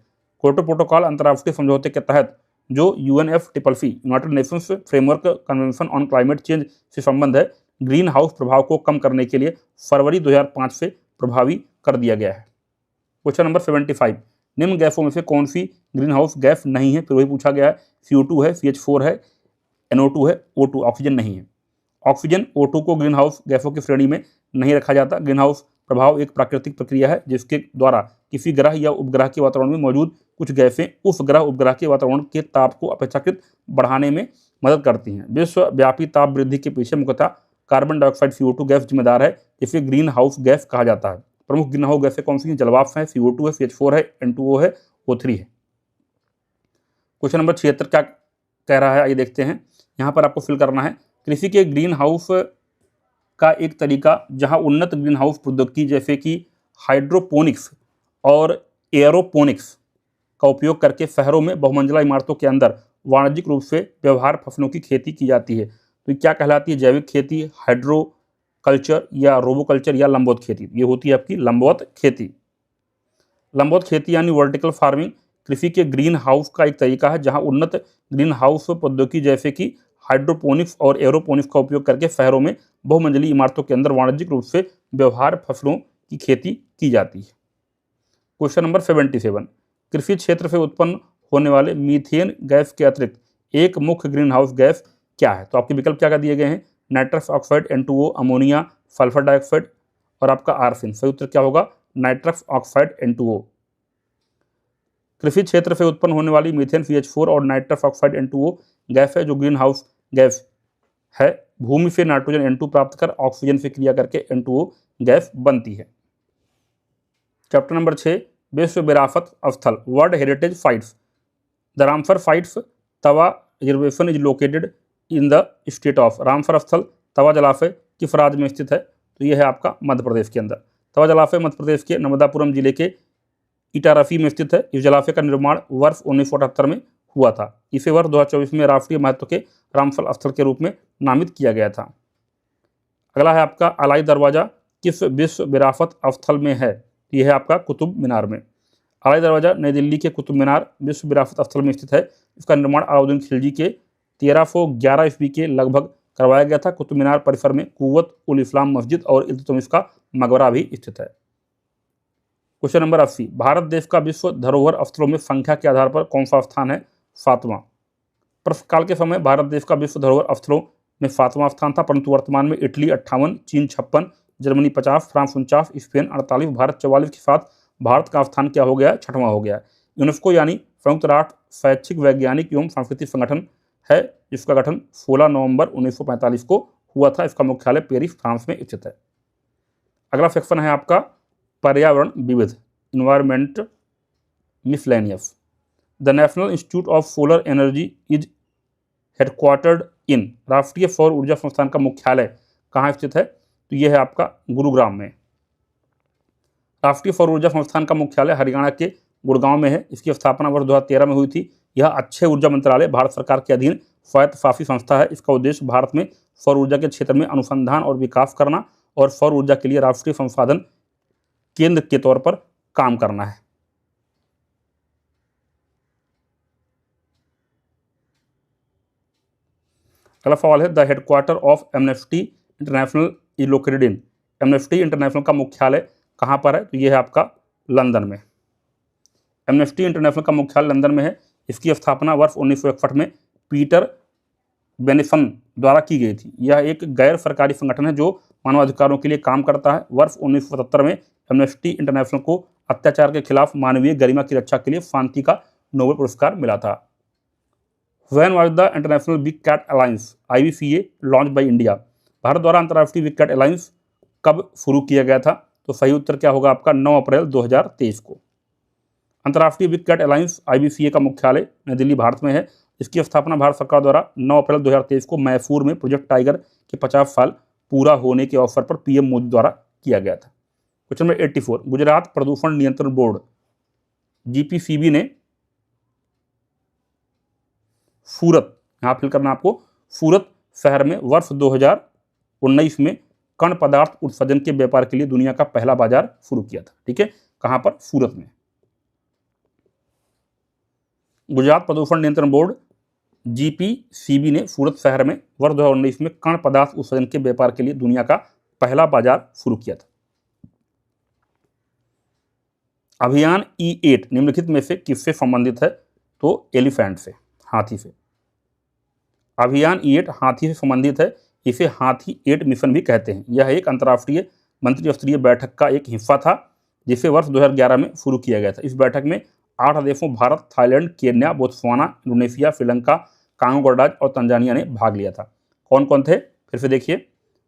क्योटो प्रोटोकॉल अंतर्राष्ट्रीय समझौते के तहत जो UNFCCC United Nations framework convention on climate change से संबंध है, ग्रीन हाउस प्रभाव को कम करने के लिए फरवरी 2005 से प्रभावी कर दिया गया है। क्वेश्चन नंबर 75, निम्न गैसों में से कौन सी ग्रीन हाउस गैस नहीं है? फिर वही पूछा गया है। CO2 है, CH4 है, NO2 है, O2 ऑक्सीजन नहीं है। ऑक्सीजन O2 को ग्रीन हाउस गैसों की श्रेणी में नहीं रखा जाता। ग्रीन हाउस प्रभाव एक प्राकृतिक प्रक्रिया है जिसके द्वारा किसी ग्रह या उपग्रह के वातावरण में मौजूद कुछ गैसें उस ग्रह उपग्रह के वातावरण के ताप को अपेक्षाकृत बढ़ाने में मदद करती हैं। विश्वव्यापी ताप वृद्धि के पीछे मुख्यतः कार्बन डाइऑक्साइड CO2 गैस जिम्मेदार है, जिसे ग्रीन हाउस गैस कहा जाता है। प्रमुख ग्रीन हाउस गैसें कौन सी हैं? जलवाष्प है, CO2 है, CH4 है, N2O है, O3 है। क्वेश्चन नंबर 76 क्या कह रहा है, आइए देखते हैं। यहाँ पर आपको फिल करना है। कृषि के ग्रीन हाउस का एक तरीका जहाँ उन्नत ग्रीन हाउस प्रौद्योगिकी जैसे कि हाइड्रोपोनिक्स और एयरोपोनिक्स का उपयोग करके शहरों में बहुमंजिला इमारतों के अंदर वाणिज्यिक रूप से व्यवहार फसलों की खेती की जाती है। तो क्या कहलाती है? जैविक खेती, हाइड्रो कल्चर या रोबोकल्चर या लंबवत खेती। ये होती है आपकी लंबवत खेती। लंबवत खेती यानी वर्टिकल फार्मिंग कृषि के ग्रीन हाउस का एक तरीका है जहां उन्नत ग्रीन हाउस प्रौद्योगिकी जैसे कि हाइड्रोपोनिक्स और एरोपोनिक्स का उपयोग करके शहरों में बहुमंजिली इमारतों के अंदर वाणिज्यिक रूप से व्यवहार फसलों की खेती की जाती है। क्वेश्चन नंबर 77, कृषि क्षेत्र से उत्पन्न होने वाले मीथेन गैस के अतिरिक्त एक मुख्य ग्रीन हाउस गैस क्या है? तो आपके विकल्प क्या दिए गए हैं? Nitrous oxide N2O, ammonia, sulphur dioxide और आपका आर्सेन। सही उत्तर क्या होगा? Nitrous oxide N2O। कृषि क्षेत्र से उत्पन्न होने वाली मीथेन CH4 और नाइट्रस ऑक्साइड N2O गैस है जो ग्रीन हाउस गैस है। भूमि से नाइट्रोजन N2 प्राप्त कर ऑक्सीजन से क्रिया करके N2O गैस बनती है। चैप्टर नंबर 6, विश्व विरासत स्थल world heritage sites. The Ramsar sites Tawa reservation is located in the state of. Ramsar स्थल तवा जलाशय किस राज्य में स्थित है? तो यह है आपका मध्य प्रदेश के अंदर। तवा जलाशय मध्य प्रदेश के नर्मदापुरम जिले के इटारसी में स्थित है। इस जलाशय का निर्माण वर्ष 1978 में हुआ था। इसे वर्ष 2024 में राष्ट्रीय महत्व के रामसर स्थल के रूप में नामित किया गया था। अगला है आपका अलाई दरवाजा किस विश्व विरासत स्थल में है? यह है आपका कुतुब मीनार में। अलाई दरवाजा नई दिल्ली के कुतुब मीनार विश्व विरासत स्थल में स्थित है। इसका निर्माण अलाउद्दीन खिलजी के 1311 ईस्वी के लगभग करवाया गया था। कुतुब मीनार परिसर में कुव्वत उल इस्लाम मस्जिद और इल्तुतमिश का मकबरा भी स्थित है। क्वेश्चन नंबर 80, भारत देश का विश्व धरोहर स्थलों में संख्या के आधार पर कौन सा स्थान है? 7वां। प्रश्नकाल के समय भारत देश का विश्व धरोहर स्थलों में 7वां स्थान था, परंतु वर्तमान में इटली 58, चीन 56, जर्मनी 50, फ्रांस 49, स्पेन 48, भारत 44 के साथ भारत का स्थान क्या हो गया? 6वां हो गया। यूनेस्को यानी संयुक्त राष्ट्र शैक्षिक वैज्ञानिक एवं सांस्कृतिक संगठन है, जिसका गठन 16 नवंबर 1945 को हुआ था। इसका मुख्यालय पेरिस फ्रांस में स्थित है। अगला सेक्शन है आपका पर्यावरण विविध, environment miscellaneous. The national institute of solar energy is headquartered in, राष्ट्रीय सौर ऊर्जा संस्थान का मुख्यालय कहाँ स्थित है? तो यह है आपका गुरुग्राम में। राष्ट्रीय सौर ऊर्जा संस्थान का मुख्यालय हरियाणा के गुड़गांव में है। इसकी स्थापना वर्ष 2013 में हुई थी। यह अक्षय ऊर्जा मंत्रालय भारत सरकार के अधीन स्वायत्तशासी संस्था है। इसका उद्देश्य भारत में सौर ऊर्जा के क्षेत्र में अनुसंधान और विकास करना और सौर ऊर्जा के लिए राष्ट्रीय संसाधन केंद्र के तौर पर काम करना है। अगला सवाल है, the headquarter of amnesty international is located in, amnesty international का मुख्यालय कहाँ पर है? तो यह है आपका लंदन में। एमनेस्टी इंटरनेशनल का मुख्यालय लंदन में है। इसकी स्थापना वर्ष 1961 में पीटर बेनेसन द्वारा की गई थी। यह एक गैर सरकारी संगठन है जो मानवाधिकारों के लिए काम करता है। वर्ष 1977 में एमनेस्टी इंटरनेशनल को अत्याचार के खिलाफ मानवीय गरिमा की रक्षा के लिए शांति का नोबेल पुरस्कार मिला था। When was the International Big Cat Alliance IBCA launch by India, Bharat द्वारा अंतर्राष्ट्रीय बिग कैट अलायंस कब शुरू किया गया था? तो सही उत्तर क्या होगा आपका? 9 अप्रैल 2023 को। अंतर्राष्ट्रीय बिग कैट अलायंस IBCA का मुख्यालय नई दिल्ली भारत में है। इसकी स्थापना भारत सरकार द्वारा 9 अप्रैल 2023 को मैसूर में प्रोजेक्ट टाइगर के 50 साल पूरा होने के अवसर पर PM मोदी द्वारा किया गया था। क्वेश्चन नंबर 84, गुजरात प्रदूषण नियंत्रण बोर्ड GPCB ने सूरत, यहाँ फिल करना आपको, सूरत शहर में वर्ष 2019 में कण पदार्थ उत्सर्जन के व्यापार के लिए दुनिया का पहला बाजार शुरू किया था। ठीक है, कहाँ पर? सूरत में। गुजरात प्रदूषण नियंत्रण बोर्ड GPCB ने सूरत शहर में वर्ष 2019 में कण पदार्थ उत्सर्जन के व्यापार के लिए दुनिया का पहला बाजार शुरू किया था। अभियान E8 निम्नलिखित में से किससे संबंधित है? तो एलिफेंट से, हाथी से। अभियान E8 हाथी से संबंधित है। इसे हाथी 8 मिशन भी कहते हैं। यह एक अंतर्राष्ट्रीय मंत्रिस्तरीय बैठक का एक हिस्सा था जिसे वर्ष 2011 में शुरू किया गया था। इस बैठक में 8 देशों Bharat, Thailand, Kenya, Botswana, Indonesia, Sri Lanka, Congo गणराज्य और तंजानिया ने भाग लिया था। कौन कौन थे? फिर से देखिए,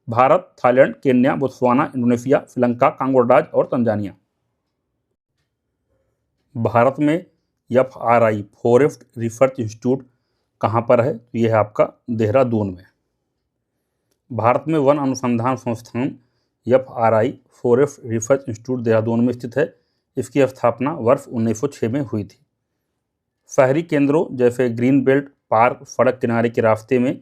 Bharat, Thailand, Kenya, Botswana, Indonesia, Sri Lanka, Congo गणराज्य और तंजानिया। भारत में FRI फॉरेस्ट रिसर्च इंस्टीट्यूट कहाँ पर है? तो यह है आपका देहरादून में। भारत में वन अनुसंधान संस्थान FRI forest research institute Dehradun में स्थित है। इसकी स्थापना वर्ष 1906 में हुई थी। शहरी केंद्रों जैसे ग्रीन बेल्ट, पार्क, सड़क किनारे के रास्ते में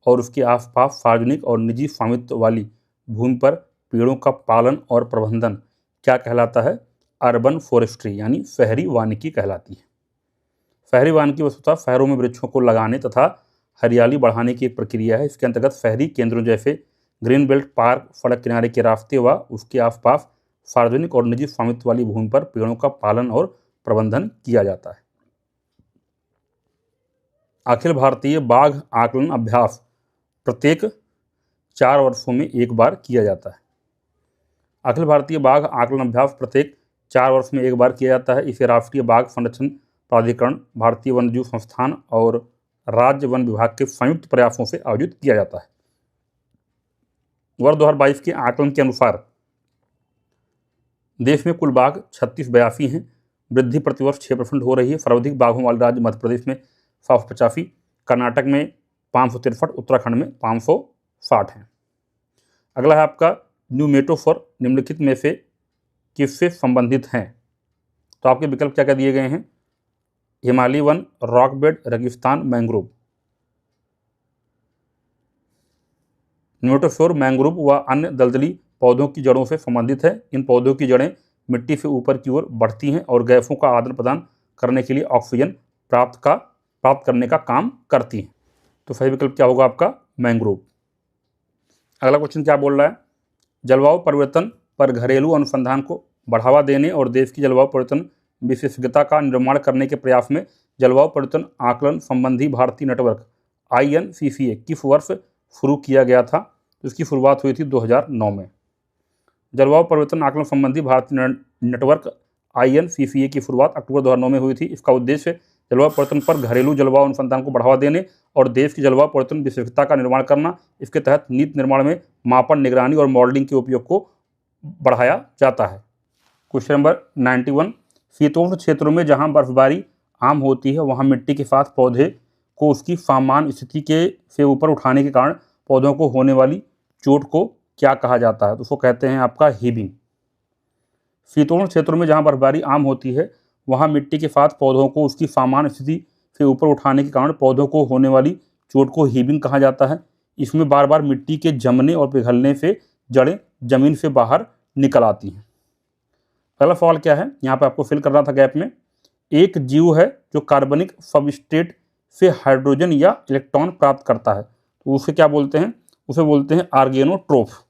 और उसके आसपास सार्वजनिक और निजी स्वामित्व वाली भूमि पर पेड़ों का पालन और प्रबंधन क्या कहलाता है? अर्बन फॉरेस्ट्री यानी शहरी वानिकी कहलाती है। शहरी वानिकी वस्तुतः शहरों में वृक्षों को लगाने तथा हरियाली बढ़ाने की एक प्रक्रिया है। इसके अंतर्गत शहरी केंद्रों जैसे ग्रीन बेल्ट, पार्क, सड़क किनारे के रास्ते व उसके आसपास सार्वजनिक और निजी स्वामित्व वाली भूमि पर पेड़ों का पालन और प्रबंधन किया जाता है। अखिल भारतीय बाघ आकलन अभ्यास प्रत्येक 4 वर्षों में एक बार किया जाता है। अखिल भारतीय बाघ आकलन अभ्यास प्रत्येक 4 वर्ष में एक बार किया जाता है। इसे राष्ट्रीय बाघ संरक्षण प्राधिकरण, भारतीय वन्यजीव संस्थान और राज्य वन विभाग के संयुक्त प्रयासों से आयोजित किया जाता है। वर्ष 2022 के आकलन के अनुसार देश में कुल बाघ 3682 हैं। वृद्धि प्रतिवर्ष 6% हो रही है। सर्वाधिक बाघों वाले राज्य मध्य प्रदेश में 785, कर्नाटक में 563, उत्तराखंड में 560 हैं। अगला है आपका न्यूमेटोफोर निम्नलिखित में से किससे संबंधित हैं? तो आपके विकल्प क्या क्या दिए गए हैं? हिमालयी वन, रॉक बेड, रेगिस्तान, मैंग्रोव। न्यूमेटोफोर मैंग्रोव व अन्य दलदली पौधों की जड़ों से संबंधित है। इन पौधों की जड़ें मिट्टी से ऊपर की ओर बढ़ती हैं और गैसों का आदान प्रदान करने के लिए ऑक्सीजन प्राप्त का प्राप्त करने का काम करती हैं। तो सही विकल्प क्या होगा आपका? मैंग्रोव। अगला क्वेश्चन क्या बोल रहा है? जलवायु परिवर्तन पर घरेलू अनुसंधान को बढ़ावा देने और देश की जलवायु परिवर्तन विशेषज्ञता का निर्माण करने के प्रयास में जलवायु परिवर्तन आकलन संबंधी भारतीय नेटवर्क INCCA किस वर्ष शुरू किया गया था? तो इसकी शुरुआत हुई थी 2009 में। जलवायु परिवर्तन आकलन संबंधी भारतीय नेटवर्क INCCA की शुरुआत अक्टूबर 2009 में हुई थी। इसका उद्देश्य जलवायु परिवर्तन पर घरेलू जलवायु अनुसंधान को बढ़ावा देने और देश की जलवायु परिवर्तन विशेषज्ञता का निर्माण करना। इसके तहत नीति निर्माण में मापन, निगरानी और मॉडलिंग के उपयोग को बढ़ाया जाता है। क्वेश्चन नंबर 91, शीतोष्ण क्षेत्रों में जहां बर्फबारी आम होती है वहां मिट्टी के साथ पौधे को उसकी सामान्य स्थिति से ऊपर उठाने के कारण पौधों को होने वाली चोट को क्या कहा जाता है? तो उसको कहते हैं आपका हीबिंग। शीतोष्ण क्षेत्रों में जहां बर्फबारी आम होती है वहां मिट्टी के साथ पौधों को उसकी सामान्य स्थिति से ऊपर उठाने के कारण पौधों को होने वाली चोट को हीबिंग कहा जाता है। इसमें बार बार मिट्टी के जमने और पिघलने से जड़ें जमीन से बाहर निकल आती हैं। अगला सवाल क्या है? यहाँ पे आपको फिल करना था गैप में। एक जीव है जो कार्बनिक सबस्ट्रेट से हाइड्रोजन या इलेक्ट्रॉन प्राप्त करता है, तो उसे क्या बोलते हैं? उसे बोलते हैं ऑर्गेनोट्रोफ।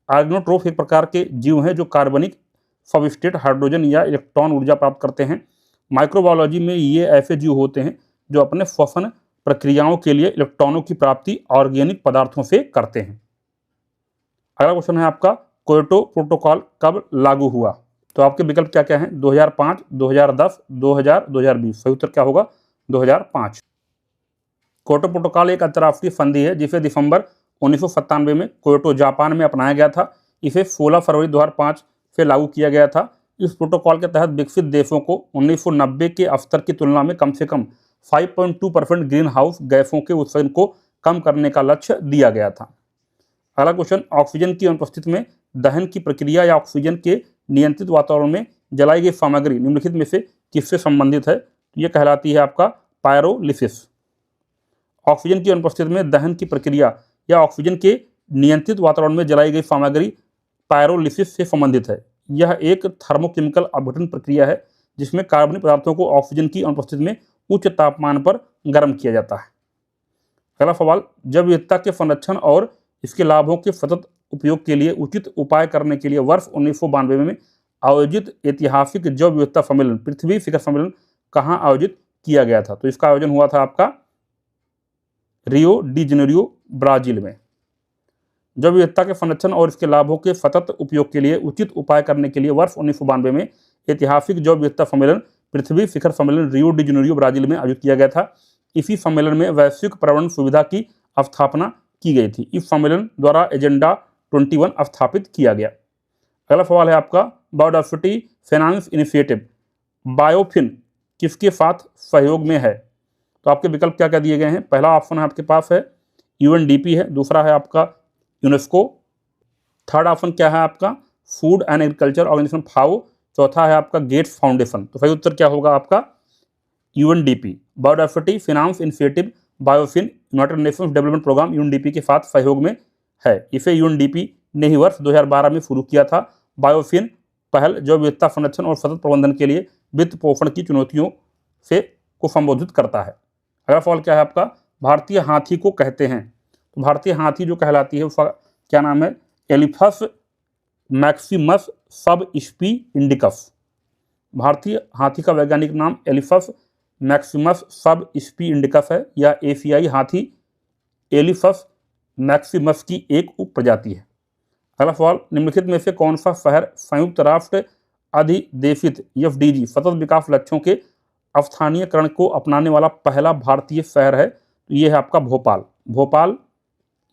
ऑर्गेनोट्रोफ एक प्रकार के जीव हैं जो कार्बनिक सबस्ट्रेट, हाइड्रोजन या इलेक्ट्रॉन ऊर्जा प्राप्त करते हैं। माइक्रोबायोलॉजी में ये ऐसे जीव होते हैं जो अपने श्वसन प्रक्रियाओं के लिए इलेक्ट्रॉनों की प्राप्ति ऑर्गेनिक पदार्थों से करते हैं। अगला क्वेश्चन है आपका, क्योटो प्रोटोकॉल कब लागू हुआ? तो आपके विकल्प क्या क्या हैं? 2005, 2010, 2000, 2020। सही उत्तर क्या होगा? 2005। क्योटो प्रोटोकॉल एक अंतर्राष्ट्रीय संधि है जिसे दिसंबर 1997 में क्योटो, जापान में अपनाया गया था। इसे 16 फरवरी 2005 से लागू किया गया था। इस प्रोटोकॉल के तहत विकसित देशों को 1990 के स्तर की तुलना में कम से कम 5.2% ग्रीन हाउस गैसों के उत्सर्जन को कम करने का लक्ष्य दिया गया था। अगला क्वेश्चन, ऑक्सीजन की अनुपस्थिति में दहन की प्रक्रिया या ऑक्सीजन के नियंत्रित वातावरण में जलाई गई सामग्री निम्नलिखित में से किससे संबंधित है? तो यह कहलाती है आपका पायरोलिसिस। ऑक्सीजन की अनुपस्थिति में दहन की प्रक्रिया या ऑक्सीजन के नियंत्रित वातावरण में जलाई गई सामग्री पायरोलिसिस से संबंधित है। यह एक थर्मोकेमिकल अपघटन प्रक्रिया है जिसमें कार्बनिक पदार्थों को ऑक्सीजन की अनुपस्थिति में उच्च तापमान पर गर्म किया जाता है। अगला सवाल, जैव विविधता के संरक्षण और इसके लाभों के सतत उपयोग के लिए उचित उपाय करने के लिए वर्ष 1992 में आयोजित ऐतिहासिक जैव विविधता सम्मेलन, पृथ्वी शिखर सम्मेलन कहाँ आयोजित किया गया था? तो इसका आयोजन हुआ था आपका रियो डी जेनेरियो, ब्राजील में। जैव विविधता के संरक्षण और इसके लाभों के सतत उपयोग के लिए उचित उपाय करने के लिए वर्ष 1992 में ऐतिहासिक जैव विविधता सम्मेलन, पृथ्वी शिखर सम्मेलन रियो डी जेनेरियो, ब्राजील में आयोजित किया गया था। इसी सम्मेलन में वैश्विक पर्यावरण सुविधा की स्थापना की गई थी। इस सम्मेलन द्वारा एजेंडा 21 स्थापित किया गया। अगला सवाल है आपका, बायोडायवर्सिटी फाइनेंस इनिशिएटिव बायोफिन किसके साथ सहयोग में है? तो आपके विकल्प क्या क्या दिए गए हैं? पहला ऑप्शन है आपके पास है UNDP है, दूसरा है आपका यूनेस्को, थर्ड ऑप्शन क्या है आपका Food and Agriculture Organization FAO, चौथा है आपका गेट्स फाउंडेशन। तो सही उत्तर क्या होगा आपका UNDP। Biodiversity finance initiative biofin United Nations development programme UNDP के साथ सहयोग में है। इसे UNDP ने ही वर्ष 2012 में शुरू किया था। बायोफिन पहल जैव विविधता संरक्षण और सतत प्रबंधन के लिए वित्त पोषण की चुनौतियों को संबोधित करता है। अगला सवाल क्या है आपका, भारतीय हाथी को कहते हैं? तो भारतीय हाथी जो कहलाती है उसका क्या नाम है? एलिफस मैक्सिमस सब स्पी इंडिकस। भारतीय हाथी का वैज्ञानिक नाम एलिफस मैक्सिमस सब स्पी इंडिकस है। यह एशियाई हाथी एलिफस मैक्सिमस की एक उप प्रजाति है। अगला सवाल, निम्नलिखित में से कौन सा शहर संयुक्त राष्ट्र अधिदेशित FDG सतत विकास लक्ष्यों के स्थानीयकरण को अपनाने वाला पहला भारतीय शहर है? तो ये है आपका भोपाल। भोपाल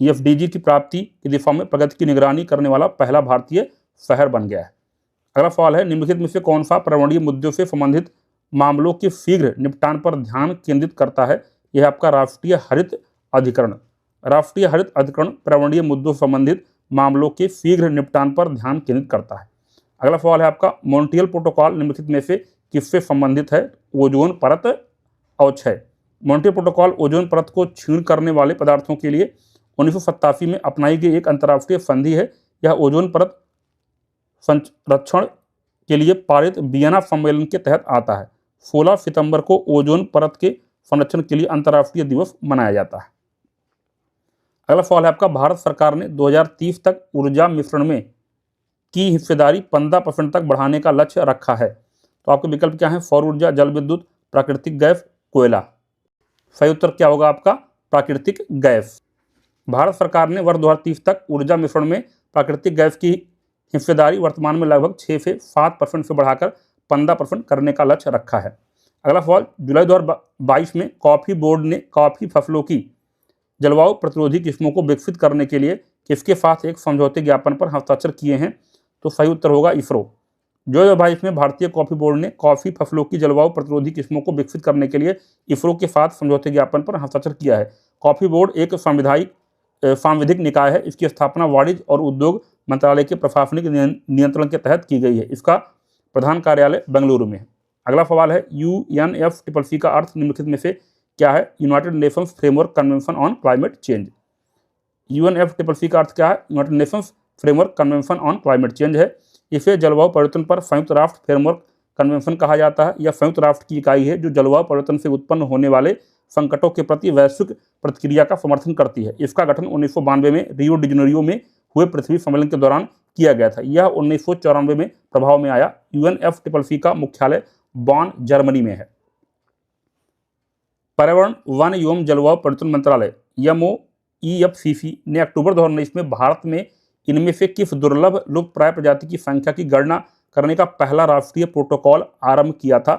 FDG की प्राप्ति की दिशा में प्रगति की निगरानी करने वाला पहला भारतीय शहर बन गया है। अगला सवाल है, निम्नलिखित में से कौन सा पर्यावरणीय मुद्दों से संबंधित मामलों के शीघ्र निपटान पर ध्यान केंद्रित करता है? यह आपका राष्ट्रीय हरित अधिकरण। राष्ट्रीय हरित अधिकरण पर्यावरणीय मुद्दों से संबंधित मामलों के शीघ्र निपटान पर ध्यान केंद्रित करता है। अगला सवाल है आपका, मॉन्ट्रियल प्रोटोकॉल निम्नलिखित में से किससे संबंधित है? ओजोन परत अवक्षय। मॉन्ट्रियल प्रोटोकॉल ओजोन परत को क्षीण करने वाले पदार्थों के लिए 1987 में अपनाई गई एक अंतर्राष्ट्रीय संधि है। यह ओजोन परत संरक्षण के लिए पारित वियना सम्मेलन के तहत आता है। 16 सितंबर को ओजोन परत के संरक्षण के लिए अंतर्राष्ट्रीय दिवस मनाया जाता है। अगला सवाल है आपका, भारत सरकार ने 2030 तक ऊर्जा मिश्रण में की हिस्सेदारी 15% तक बढ़ाने का लक्ष्य रखा है। तो आपके विकल्प क्या है? सौर ऊर्जा, जल विद्युत, प्राकृतिक गैस, कोयला। सही उत्तर क्या होगा आपका? प्राकृतिक गैस। भारत सरकार ने वर्ष 2030 तक ऊर्जा मिश्रण में प्राकृतिक गैस की हिस्सेदारी वर्तमान में लगभग 6 से 7% से बढ़ाकर 15% करने का लक्ष्य रखा है। अगला सवाल, जुलाई 2022 में कॉफी बोर्ड ने कॉफी फसलों की जलवायु प्रतिरोधी किस्मों को विकसित करने के लिए किसके साथ एक समझौते ज्ञापन पर हस्ताक्षर किए हैं? तो सही उत्तर होगा इसरो। जुलाई 2022 में भारतीय कॉफी बोर्ड ने कॉफी फसलों की जलवायु प्रतिरोधी किस्मों को विकसित करने के लिए इसरो के साथ समझौते ज्ञापन पर हस्ताक्षर किया है। कॉफी बोर्ड एक सांविधिक निकाय है। इसकी स्थापना वाणिज्य और उद्योग मंत्रालय के प्रशासनिक नियंत्रण के तहत की गई है। इसका प्रधान कार्यालय बेंगलुरु में है। अगला सवाल है, UNFCCC का अर्थ निम्नलिखित में से क्या है? United Nations framework convention on climate change. UNFCCC का अर्थ क्या है? United Nations framework convention on climate change है। इसे जलवायु परिवर्तन पर संयुक्त राष्ट्र फ्रेमवर्क कन्वेंशन कहा जाता है। यह संयुक्त राष्ट्र की इकाई है जो जलवायु परिवर्तन से उत्पन्न होने वाले संकटों के प्रति वैश्विक प्रतिक्रिया का समर्थन करती है। इसका गठन 1992 में रियो डी जनेरियो में हुए पृथ्वी सम्मेलन के दौरान किया गया था। यह 1994 में प्रभाव में आया। UNFCCC का मुख्यालय बॉन, जर्मनी में है। पर्यावरण, वन एवं जलवायु परिवर्तन मंत्रालय MOEFCC ने अक्टूबर 2019 में भारत में इनमें से किस दुर्लभ लुप्तप्राय प्रजाति की संख्या की गणना करने का पहला राष्ट्रीय प्रोटोकॉल आरंभ किया था?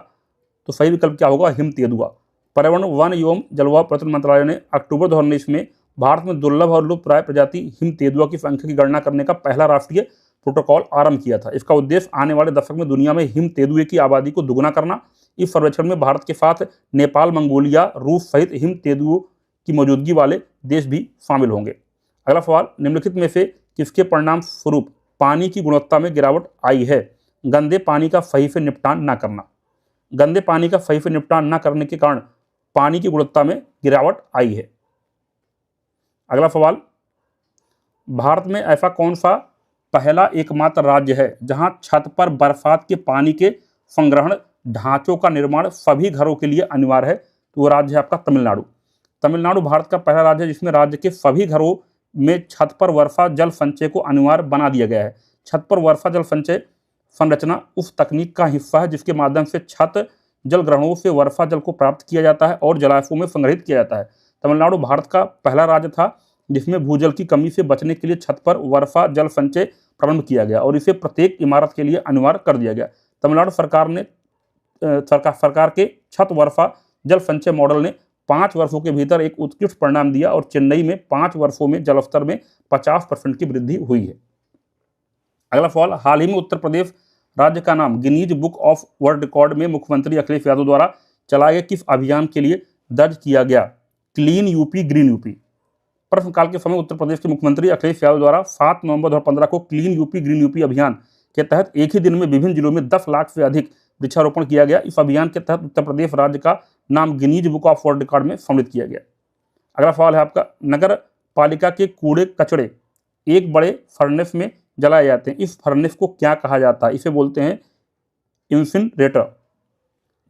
तो सही विकल्प क्या होगा? हिम तेंदुआ। पर्यावरण, वन एवं जलवायु परिवर्तन मंत्रालय ने अक्टूबर 2019 में भारत में दुर्लभ और लुप्तप्राय प्रजाति हिम तेंदुआ की संख्या की गणना करने का पहला राष्ट्रीय प्रोटोकॉल आरंभ किया था। इसका उद्देश्य आने वाले दशक में दुनिया में हिम तेंदुए की आबादी को दुगुना करना। इस सर्वेक्षण में भारत के साथ नेपाल, मंगोलिया, रूस सहित हिम तेंदुओं की मौजूदगी वाले देश भी शामिल होंगे। अगला सवाल, निम्नलिखित में से किसके परिणाम स्वरूप पानी की गुणवत्ता में गिरावट आई है? गंदे पानी का सही से निपटान न करना। गंदे पानी का सही से निपटान न करने के कारण पानी की गुणवत्ता में गिरावट आई है। अगला सवाल, भारत में ऐसा कौन सा पहला एकमात्र राज्य है जहां छत पर बरसात के पानी के संग्रहण ढांचों का निर्माण सभी घरों के लिए अनिवार्य है? तो वो राज्य है आपका तमिलनाडु। तमिलनाडु भारत का पहला राज्य है जिसमें राज्य के सभी घरों में छत पर वर्षा जल संचय को अनिवार्य बना दिया गया है। छत पर वर्षा जल संचय संरचना उस तकनीक का हिस्सा है जिसके माध्यम से छत जल ग्रहणों से वर्षा जल को प्राप्त किया जाता है और जलाशयों में संग्रहित किया जाता है। तमिलनाडु भारत का पहला राज्य था जिसमें भूजल की कमी से बचने के लिए छत पर वर्षा जल संचय प्रारंभ किया गया और इसे प्रत्येक इमारत के लिए अनिवार्य कर दिया गया। तमिलनाडु सरकार के छत वर्षा जल संचय मॉडल ने 5 वर्षों के भीतर एक उत्कृष्ट परिणाम दिया और चेन्नई में 5 वर्षों में जलस्तर में 50% की वृद्धि हुई है। अगला सवाल, हाल ही में उत्तर प्रदेश राज्य का नाम Guinness book of world record में मुख्यमंत्री अखिलेश यादव द्वारा चलाए गए किस अभियान के लिए दर्ज किया गया? Clean UP, green UP. प्रश्नकाल के समय उत्तर प्रदेश के मुख्यमंत्री अखिलेश यादव द्वारा 7 नवंबर 2015 को क्लीन यूपी, ग्रीन यूपी अभियान के तहत एक ही दिन में विभिन्न जिलों में 10 लाख से अधिक वृक्षारोपण किया गया। इस अभियान के तहत उत्तर प्रदेश राज्य का नाम Guinness book of world record में सम्मिलित किया गया। अगला सवाल है आपका, नगर पालिका के कूड़े कचड़े एक बड़े फर्नेस में जलाए जाते हैं। इस फर्नेस को क्या कहा जाता है? इसे बोलते हैं इंसिनरेटर।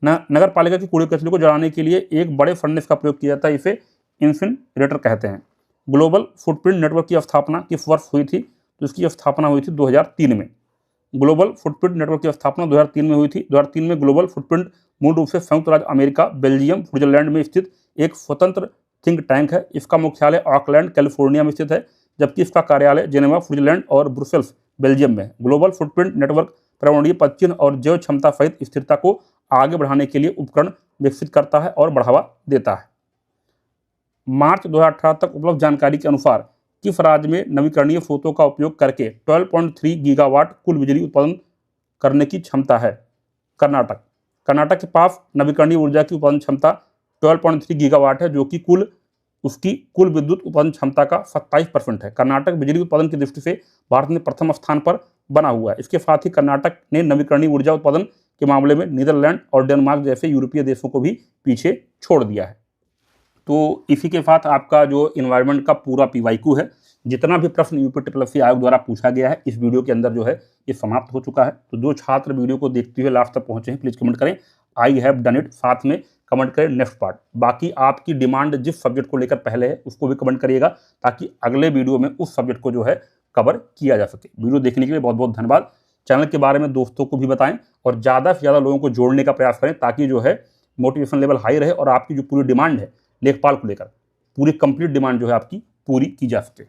नगर पालिका के कूड़े कचरे को जलाने के लिए एक बड़े फर्नेस का प्रयोग किया जाता है। इसे इंसिनरेटर कहते हैं। ग्लोबल फुटप्रिंट नेटवर्क की स्थापना किस वर्ष हुई थी? तो इसकी स्थापना हुई थी 2003 में। ग्लोबल फुटप्रिंट नेटवर्क की स्थापना 2003 में हुई थी। 2003 में ग्लोबल फुटप्रिंट मूल रूप से संयुक्त राज्य अमेरिका, बेल्जियम, स्विट्जरलैंड में स्थित एक स्वतंत्र थिंक टैंक है। इसका मुख्यालय ऑकलैंड, कैलिफोर्निया में स्थित है, जबकि इसका कार्यालय जेनेवा, स्विट्जरलैंड और ब्रुसेल्स, बेल्जियम में है। ग्लोबल फुटप्रिंट नेटवर्क पर्यावरणीय पदचिह्न और जैव क्षमता सहित स्थिरता को आगे बढ़ाने के लिए उपकरण विकसित करता है और बढ़ावा देता है। मार्च 2018 तक उपलब्ध जानकारी के अनुसार किस राज्य में नवीकरणीय स्रोतों का उपयोग करके 12.3 गीगावाट कुल बिजली उत्पादन करने की क्षमता है? कर्नाटक। कर्नाटक के पास नवीकरणीय ऊर्जा की उत्पादन क्षमता 12.3 गीगावाट है, जो कि उसकी कुल विद्युत उत्पादन क्षमता का 27% है। कर्नाटक बिजली उत्पादन की दृष्टि से भारत में प्रथम स्थान पर बना हुआ है। इसके साथ ही कर्नाटक ने नवीकरणीय ऊर्जा उत्पादन के मामले में नीदरलैंड और डेनमार्क जैसे यूरोपीय देशों को भी पीछे छोड़ दिया है। तो इसी के साथ आपका जो इन्वायरमेंट का पूरा PYQ है, जितना भी प्रश्न UPSSC आयोग द्वारा पूछा गया है, इस वीडियो के अंदर जो है ये समाप्त हो चुका है। तो जो छात्र वीडियो को देखते हुए लास्ट तक पहुंचे हैं, प्लीज़ कमेंट करें आई हैव डन इट, साथ में कमेंट करें नेक्स्ट पार्ट। बाकी आपकी डिमांड जिस सब्जेक्ट को लेकर पहले है उसको भी कमेंट करिएगा, ताकि अगले वीडियो में उस सब्जेक्ट को जो है कवर किया जा सके। वीडियो देखने के लिए बहुत बहुत धन्यवाद। चैनल के बारे में दोस्तों को भी बताएं और ज़्यादा से ज़्यादा लोगों को जोड़ने का प्रयास करें, ताकि जो है मोटिवेशन लेवल हाई रहे और आपकी जो पूरी डिमांड है लेखपाल को लेकर, पूरी कंप्लीट डिमांड जो है आपकी पूरी की जा सके।